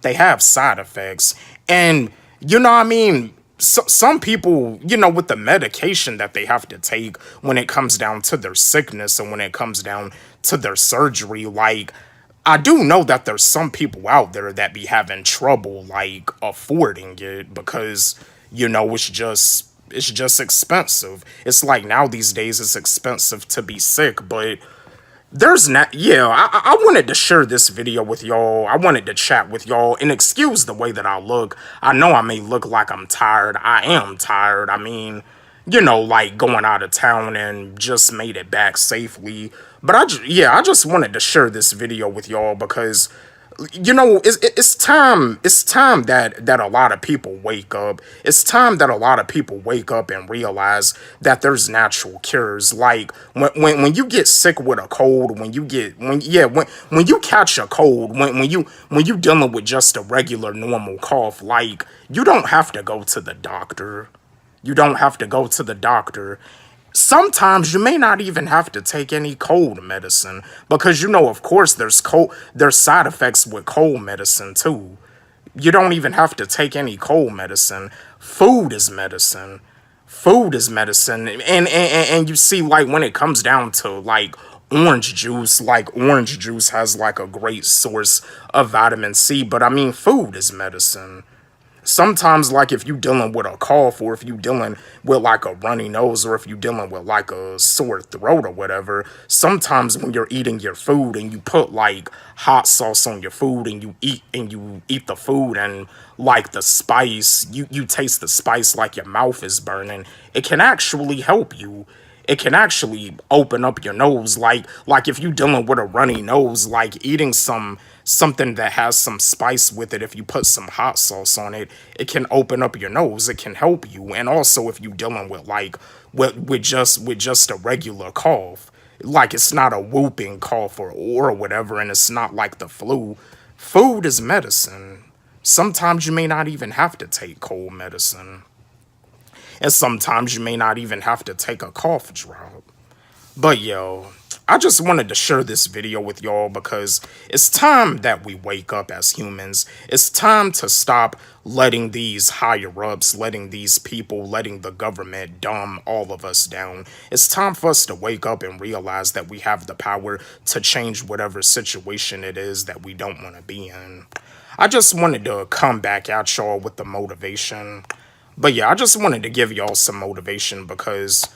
they have side effects. And you know what I mean? Some people, you know, with the medication that they have to take when it comes down to their sickness and when it comes down to their surgery, like, I do know that there's some people out there that be having trouble like affording it because it's just expensive. It's like now these days it's expensive to be sick, but there's not, yeah, I wanted to share this video with y'all. I wanted to chat with y'all and excuse the way that I look. I know I may look like I'm tired. I am tired. I mean, like going out of town and just made it back safely. But I just wanted to share this video with y'all because it's time that a lot of people wake up. It's time that a lot of people wake up and realize that there's natural cures. Like when you get sick with a cold, when you catch a cold, when you dealing with just a regular normal cough, like you don't have to go to the doctor. You don't have to go to the doctor. Sometimes you may not even have to take any cold medicine because of course there's side effects with cold medicine too. You don't even have to take any cold medicine. Food is medicine. Food is medicine. And you see, like when it comes down to like orange juice has like a great source of vitamin C, but I mean food is medicine. Sometimes, like if you dealing with a cough or if you dealing with like a runny nose or if you dealing with like a sore throat or whatever, sometimes when you're eating your food and you put like hot sauce on your food and you eat the food and like the spice, you taste the spice like your mouth is burning, it can actually help you. It can actually open up your nose, like if you dealing with a runny nose, like eating something that has some spice with it. If you put some hot sauce on it, it can open up your nose. It can help you. And also if you dealing with like with just a regular cough, like it's not a whooping cough or whatever, and it's not like the flu. Food is medicine. Sometimes you may not even have to take cold medicine. And sometimes you may not even have to take a cough drop. But yo, I just wanted to share this video with y'all because it's time that we wake up as humans. It's time to stop letting these higher-ups, letting these people, letting the government dumb all of us down. It's time for us to wake up and realize that we have the power to change whatever situation it is that we don't want to be in. I just wanted to come back at y'all with the motivation. But yeah, I just wanted to give y'all some motivation because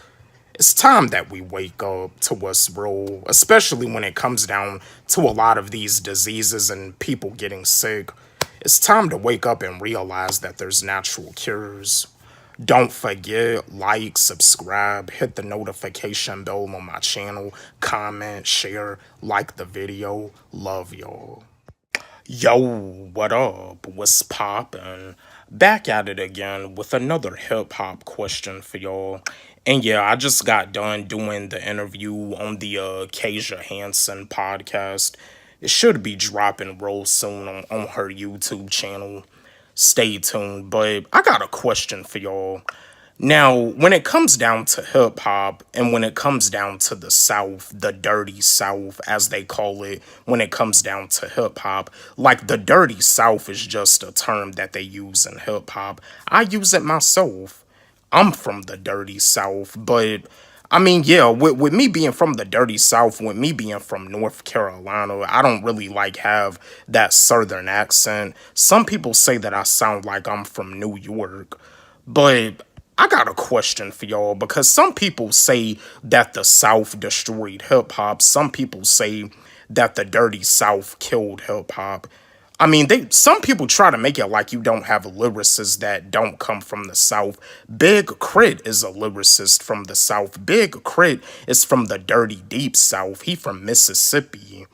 it's time that we wake up to what's real, especially when it comes down to a lot of these diseases and people getting sick. It's time to wake up and realize that there's natural cures. Don't forget, like, subscribe, hit the notification bell on my channel, comment, share, like the video. Love y'all. Yo, what up? What's poppin'? Back at it again with another hip-hop question for y'all. And yeah, I just got done doing the interview on the Kasia Hansen podcast. It should be dropping real soon on her YouTube channel. Stay tuned. But I got a question for y'all. Now, when it comes down to hip-hop and when it comes down to the South, the dirty South, as they call it, when it comes down to hip-hop, like the dirty South is just a term that they use in hip-hop. I use it myself. I'm from the dirty South, but I mean, yeah, with me being from the dirty South, with me being from North Carolina, I don't really like have that Southern accent. Some people say that I sound like I'm from New York, but I got a question for y'all because some people say that the South destroyed hip-hop. Some people say that the dirty South killed hip-hop. I mean, some people try to make it like you don't have lyricists that don't come from the South. Big Crit is a lyricist from the South. Big Crit is from the dirty deep South. He from Mississippi.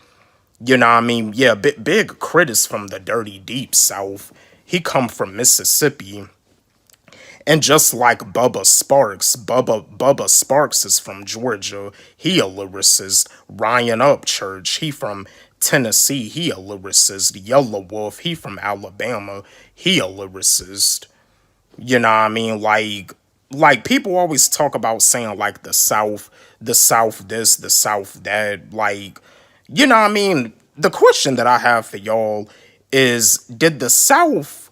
You know what I mean? Yeah, Big Crit is from the dirty deep South. He come from Mississippi. And just like Bubba Sparks is from Georgia. He a lyricist. Ryan Upchurch, he from Tennessee. He a lyricist. Yellow Wolf, he from Alabama. He a lyricist. You know what I mean? Like people always talk about saying like the South this, the South that. Like, you know what I mean? The question that I have for y'all is, did the South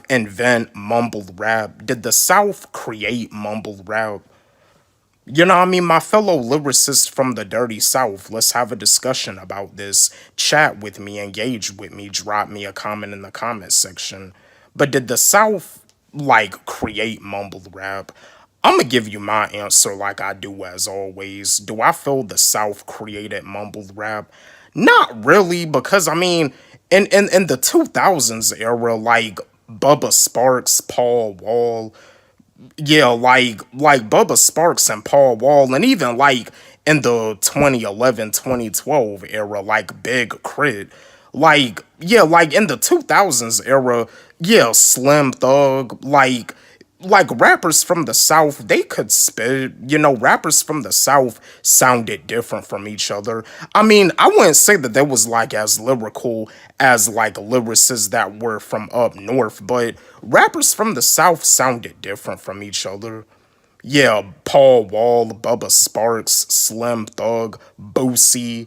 invent mumble rap? Did the South create mumble rap? You know what I mean? My fellow lyricists from the Dirty South, let's have a discussion about this. Chat with me, engage with me, drop me a comment in the comment section. But did the South, like, create mumble rap? I'm gonna give you my answer like I do as always. Do I feel the South created mumble rap? Not really, because I mean, in the 2000s era, like Bubba Sparks, Paul Wall, yeah, like Bubba Sparks and Paul Wall, and even like in the 2011 2012 era, like Big Crit, like yeah, like in the 2000s era, yeah, Slim Thug, like rappers from the South, they could spit. You know, rappers from the South sounded different from each other. I mean, I wouldn't say that they was like as lyrical as like lyricists that were from up north, but rappers from the South sounded different from each other. Yeah, Paul Wall, Bubba Sparks, Slim Thug, Boosie,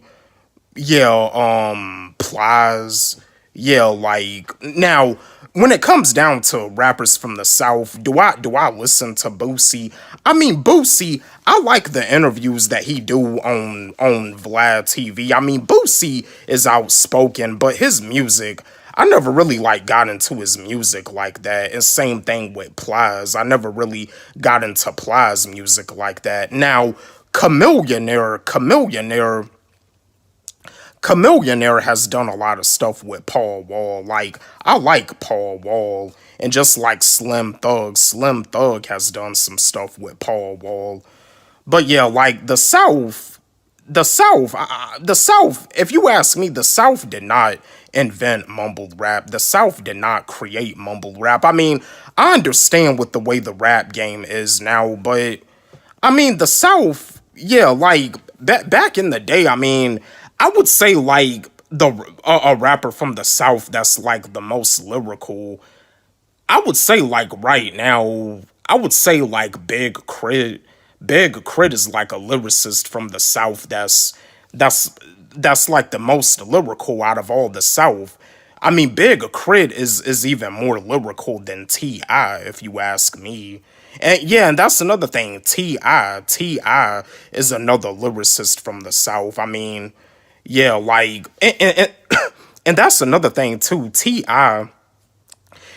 yeah, Plies. Yeah, like now when it comes down to rappers from the South, do I listen to Boosie? I mean Boosie, I like the interviews that he do on Vlad TV. I mean Boosie is outspoken, but his music, I never really like got into his music like that. And same thing with Plies. I never really got into Plies music like that. Now, Chamillionaire has done a lot of stuff with Paul Wall. Like, I like Paul Wall. And just like Slim Thug has done some stuff with Paul Wall. But yeah, like the South, if you ask me, the South did not invent mumbled rap. The South did not create mumbled rap. I mean, I understand what the way the rap game is now, but I mean, the South, yeah, like back in the day, I mean, I would say like a rapper from the South that's like the most lyrical. I would say like right now, I would say like Big Crit. Big Crit is like a lyricist from the South that's that's like the most lyrical out of all the South. I mean, Big Crit is even more lyrical than T.I., if you ask me. And yeah, and that's another thing. T.I. is another lyricist from the South. I mean, yeah, like, and that's another thing too. T.I.,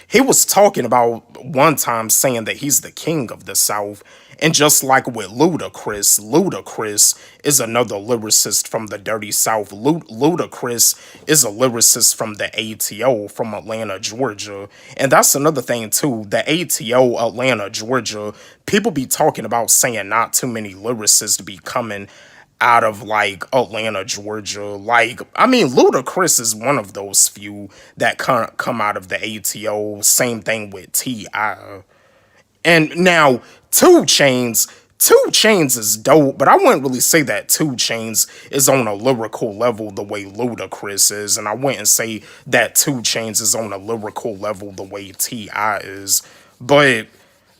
he was talking about one time saying that he's the king of the South. And just like with Ludacris is another lyricist from the Dirty South. Ludacris is a lyricist from the ATO from Atlanta, Georgia. And that's another thing too. The ATO, Atlanta, Georgia, people be talking about saying not too many lyricists be coming out of like Atlanta, Georgia. Like, I mean, Ludacris is one of those few that come out of the ATO. Same thing with T.I. And now, Two Chains is dope, but I wouldn't really say that Two Chains is on a lyrical level the way Ludacris is, and I wouldn't say that Two Chains is on a lyrical level the way T.I. is. But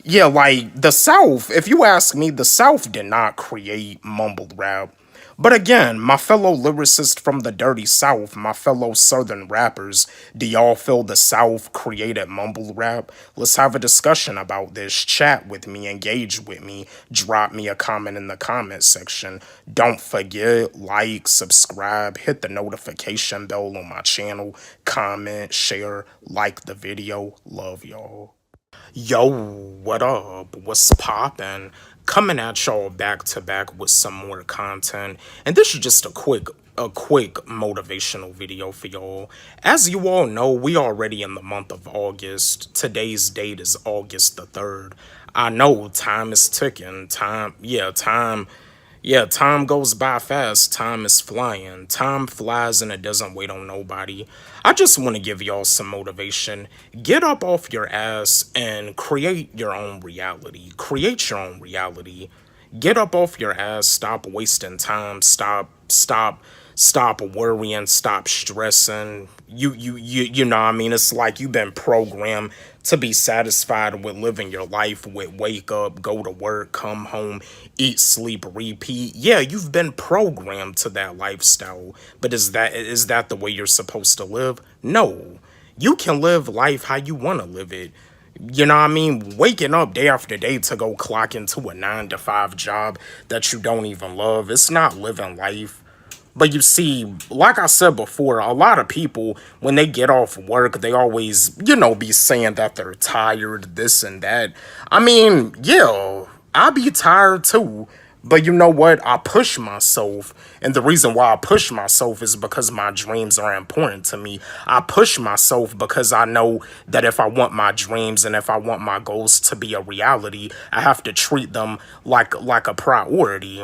yeah, like the South, if you ask me, the South did not create mumbled rap. But again, my fellow lyricists from the Dirty South, my fellow Southern rappers, do y'all feel the South created mumble rap? Let's have a discussion about this. Chat with me, engage with me, drop me a comment in the comment section. Don't forget, like, subscribe, hit the notification bell on my channel, comment, share, like the video. Love y'all. Yo, what up? What's poppin'? Coming at y'all back to back with some more content, and this is just a quick motivational video for y'all. As you all know, we already in the month of August. Today's date is August the 3rd. I know time is ticking. Time goes by fast. Time is flying. Time flies and it doesn't wait on nobody. I just want to give y'all some motivation. Get up off your ass and create your own reality. Create your own reality. Get up off your ass. Stop wasting time. Stop worrying. Stop stressing. You know what I mean? It's like you've been programmed to be satisfied with living your life with wake up, go to work, come home, eat, sleep, repeat. Yeah, you've been programmed to that lifestyle. But is that the way you're supposed to live? No. You can live life how you want to live it. You know what I mean? Waking up day after day to go clock into a 9 to 5 job that you don't even love, it's not living life. But you see, like I said before, a lot of people, when they get off work, they always, be saying that they're tired, this and that. I mean, yeah, I be tired too. But you know what? I push myself. And the reason why I push myself is because my dreams are important to me. I push myself because I know that if I want my dreams and if I want my goals to be a reality, I have to treat them like a priority.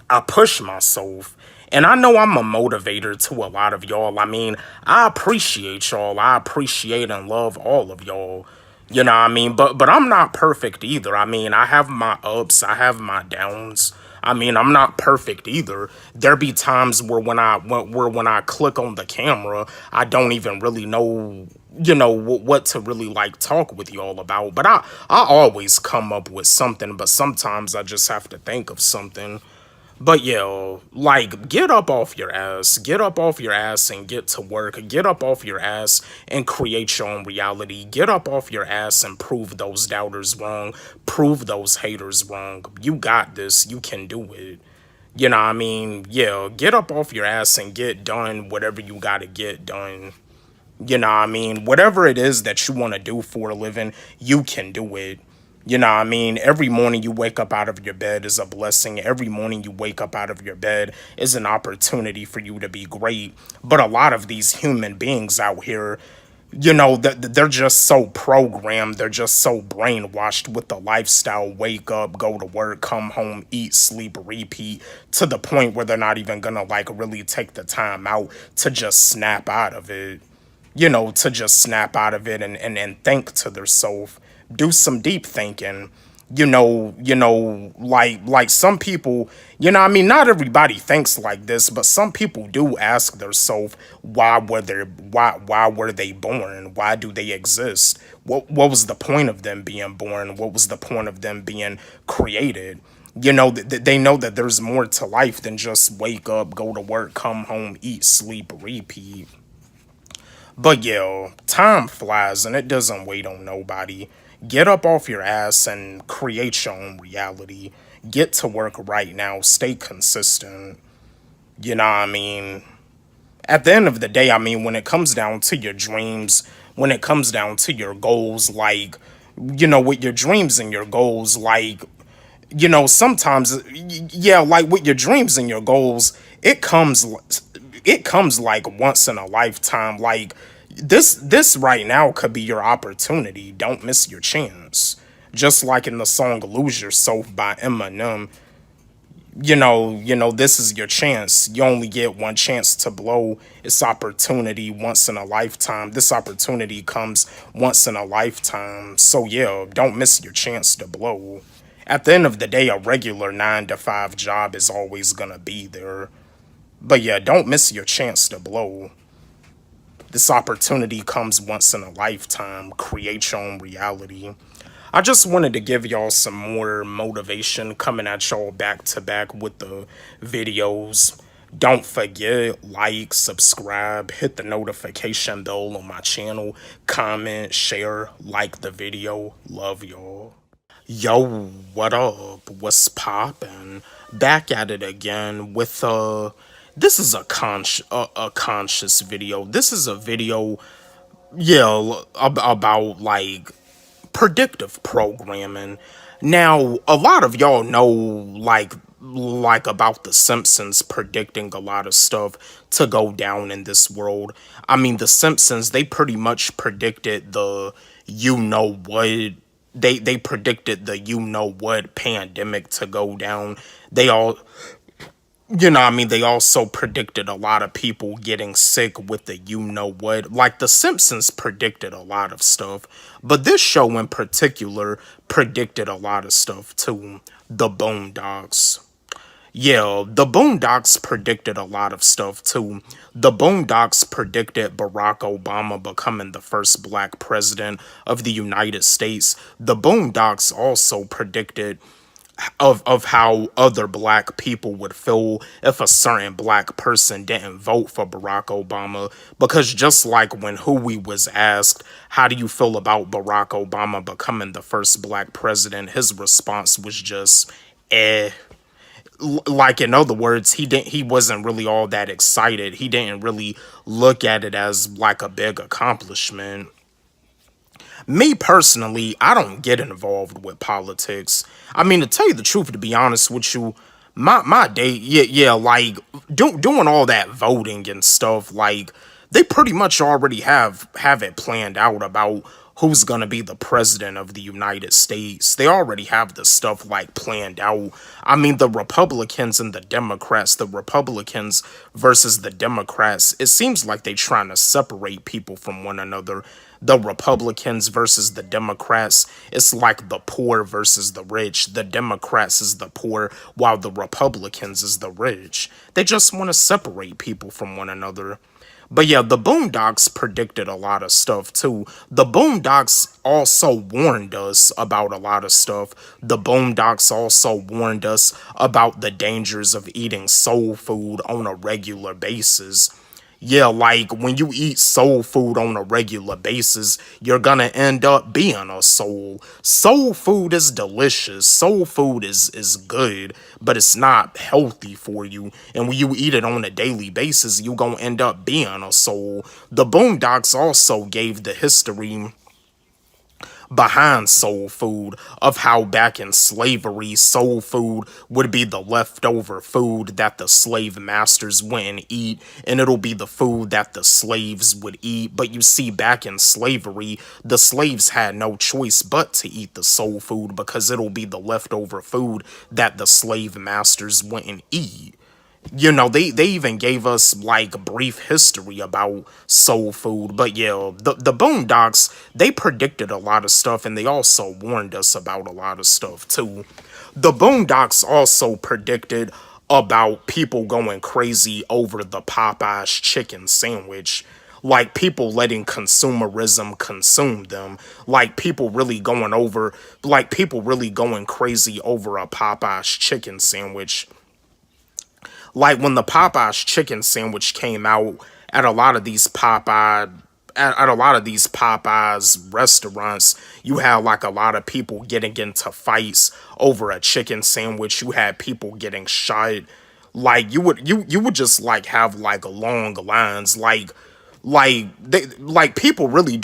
I push myself. And I know I'm a motivator to a lot of y'all. I mean, I appreciate y'all. I appreciate and love all of y'all. You know what I mean? But I'm not perfect either. I mean, I have my ups, I have my downs. I mean, I'm not perfect either. There be times where when I click on the camera, I don't even really know, what to really like talk with y'all about. But I always come up with something, but sometimes I just have to think of something. But yeah, like, get up off your ass. Get up off your ass and get to work. Get up off your ass and create your own reality. Get up off your ass and prove those doubters wrong. Prove those haters wrong. You got this. You can do it. You know what I mean? Yeah, get up off your ass and get done whatever you gotta get done. You know what I mean? Whatever it is that you want to do for a living, you can do it. You know what I mean? Every morning you wake up out of your bed is a blessing. Every morning you wake up out of your bed is an opportunity for you to be great. But a lot of these human beings out here, they're just so programmed. They're just so brainwashed with the lifestyle. Wake up, go to work, come home, eat, sleep, repeat, to the point where they're not even gonna like really take the time out to just snap out of it. To just snap out of it and think to themselves, do some deep thinking. Like some people, I mean, not everybody thinks like this, but some people do ask themselves, why were they born? Why do they exist? What was the point of them being born? What was the point of them being created? They know that there's more to life than just wake up, go to work, come home, eat, sleep, repeat. But yeah, time flies and it doesn't wait on nobody. Get up off your ass and create your own reality. Get to work right now. Stay consistent. You know what I mean? At the end of the day, I mean, when it comes down to your dreams, when it comes down to your goals, like, with your dreams and your goals, like, sometimes, yeah, like with your dreams and your goals, it comes like once in a lifetime. Like, this right now could be your opportunity. Don't miss your chance. Just like in the song Lose Yourself by Eminem, this is your chance. You only get one chance to blow. It's opportunity once in a lifetime. This opportunity comes once in a lifetime. So yeah, don't miss your chance to blow. At the end of the day, a regular 9 to 5 job is always gonna be there. But yeah, don't miss your chance to blow. This opportunity comes once in a lifetime. Create your own reality. I just wanted to give y'all some more motivation coming at y'all back to back with the videos. Don't forget, like, subscribe, hit the notification bell on my channel, comment, share, like the video. Love y'all. Yo, what up? What's poppin'? Back at it again with this is a conscious video. This is a video, yeah, about like predictive programming. Now, a lot of y'all know like about the Simpsons predicting a lot of stuff to go down in this world. I mean, the Simpsons, they pretty much predicted the what. They predicted the what pandemic to go down. They all they also predicted a lot of people getting sick with the what. Like, the Simpsons predicted a lot of stuff, but this show in particular predicted a lot of stuff too. The Boondocks. Yeah, the Boondocks predicted a lot of stuff too. The Boondocks predicted Barack Obama becoming the first black president of the United States. The Boondocks also predicted of how other black people would feel if a certain black person didn't vote for Barack Obama. Because just like when Huey was asked, how do you feel about Barack Obama becoming the first black president, his response was just, eh. Like, in other words, he wasn't really all that excited. He didn't really look at it as like a big accomplishment. Me personally, I don't get involved with politics. I mean, to tell you the truth, to be honest with you, my day, yeah, like doing all that voting and stuff, like they pretty much already have it planned out about who's gonna be the president of the United States. They already have the stuff like planned out. I mean, the Republicans and the Democrats, the Republicans versus the Democrats, it seems like they trying to separate people from one another. The Republicans versus the Democrats, it's like the poor versus the rich. The Democrats is the poor, while the Republicans is the rich. They just want to separate people from one another. But yeah, the Boondocks predicted a lot of stuff too. The Boondocks also warned us about a lot of stuff. The Boondocks also warned us about the dangers of eating soul food on a regular basis. Yeah, like when you eat soul food on a regular basis, you're gonna end up being a soul. Soul food is delicious. Soul food is good, but it's not healthy for you. And when you eat it on a daily basis, you're gonna end up being a soul. The Boondocks also gave the history behind soul food, of how back in slavery, soul food would be the leftover food that the slave masters wouldn't eat, and it'll be the food that the slaves would eat. But you see, back in slavery, the slaves had no choice but to eat the soul food, because it'll be the leftover food that the slave masters wouldn't eat. You know, they even gave us like a brief history about soul food. But yeah, the Boondocks, they predicted a lot of stuff, and they also warned us about a lot of stuff too. The Boondocks also predicted about people going crazy over the Popeyes chicken sandwich. Like people letting consumerism consume them. Like people really going crazy over a Popeyes chicken sandwich. Like when the Popeyes chicken sandwich came out, at a lot of these Popeyes restaurants, you had like a lot of people getting into fights over a chicken sandwich. You had people getting shot. Like you would just like have like long lines. People really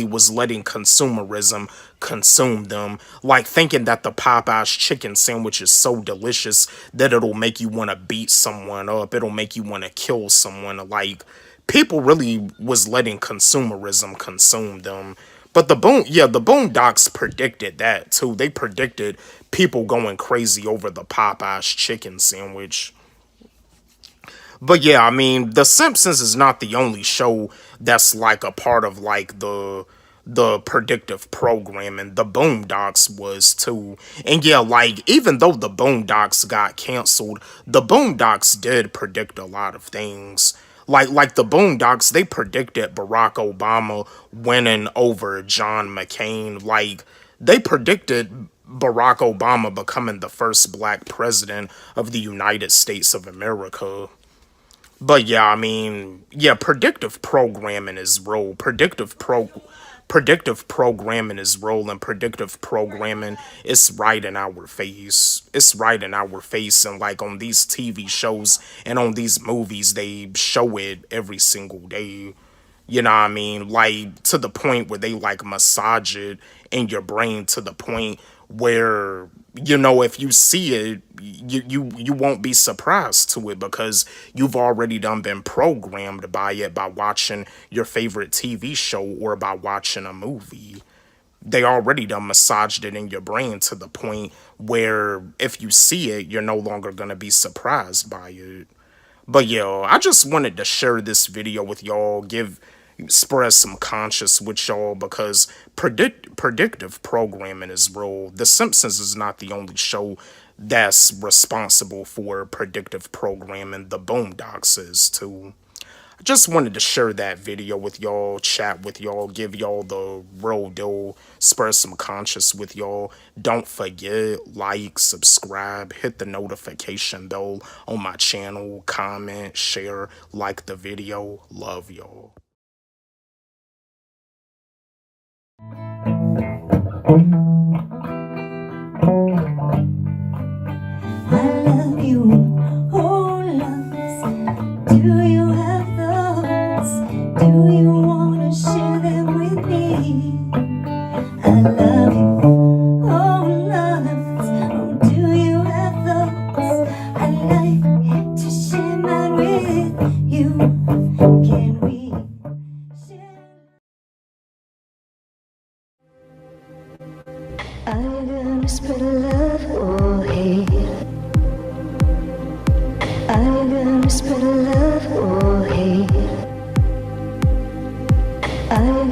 was letting consumerism consume them, like thinking that the Popeyes chicken sandwich is so delicious that it'll make you want to beat someone up, it'll make you want to kill someone. Like people really was letting consumerism consume them. But the Boondocks predicted that too. They predicted people going crazy over the Popeyes chicken sandwich. But yeah, I mean, The Simpsons is not the only show that's like a part of like the predictive programming. The Boondocks was too. And yeah, like even though the Boondocks got canceled, the Boondocks did predict a lot of things. Like the Boondocks, they predicted Barack Obama winning over John McCain. Like they predicted Barack Obama becoming the first black president of the United States of America. But yeah, I mean, yeah, predictive programming is real. Predictive programming is real, and predictive programming is right in our face. It's right in our face, and like on these TV shows and on these movies, they show it every single day. You know what I mean? Like to the point where they like massage it in your brain, to the point where, you know, if you see it, you won't be surprised to it, because you've already done been programmed by it by watching your favorite TV show or by watching a movie. They already done massaged it in your brain to the point where if you see it, you're no longer gonna be surprised by it. But yo, I just wanted to share this video with y'all, spread some conscious with y'all, because predictive programming is real. The Simpsons is not the only show that's responsible for predictive programming. The Boondocks is too. I just wanted to share that video with y'all, chat with y'all, give y'all the real deal, spur some conscious with y'all. Don't forget, like, subscribe, hit the notification bell on my channel, comment, share, like the video. Love y'all. I love you, oh loves. Do you have those? Do you wanna share them with me? I love you, oh loves. Oh, do you have those? I'd like to share mine with you. Can we share? Are you gonna spread love or hate? Are you gonna spread love or hate? Are you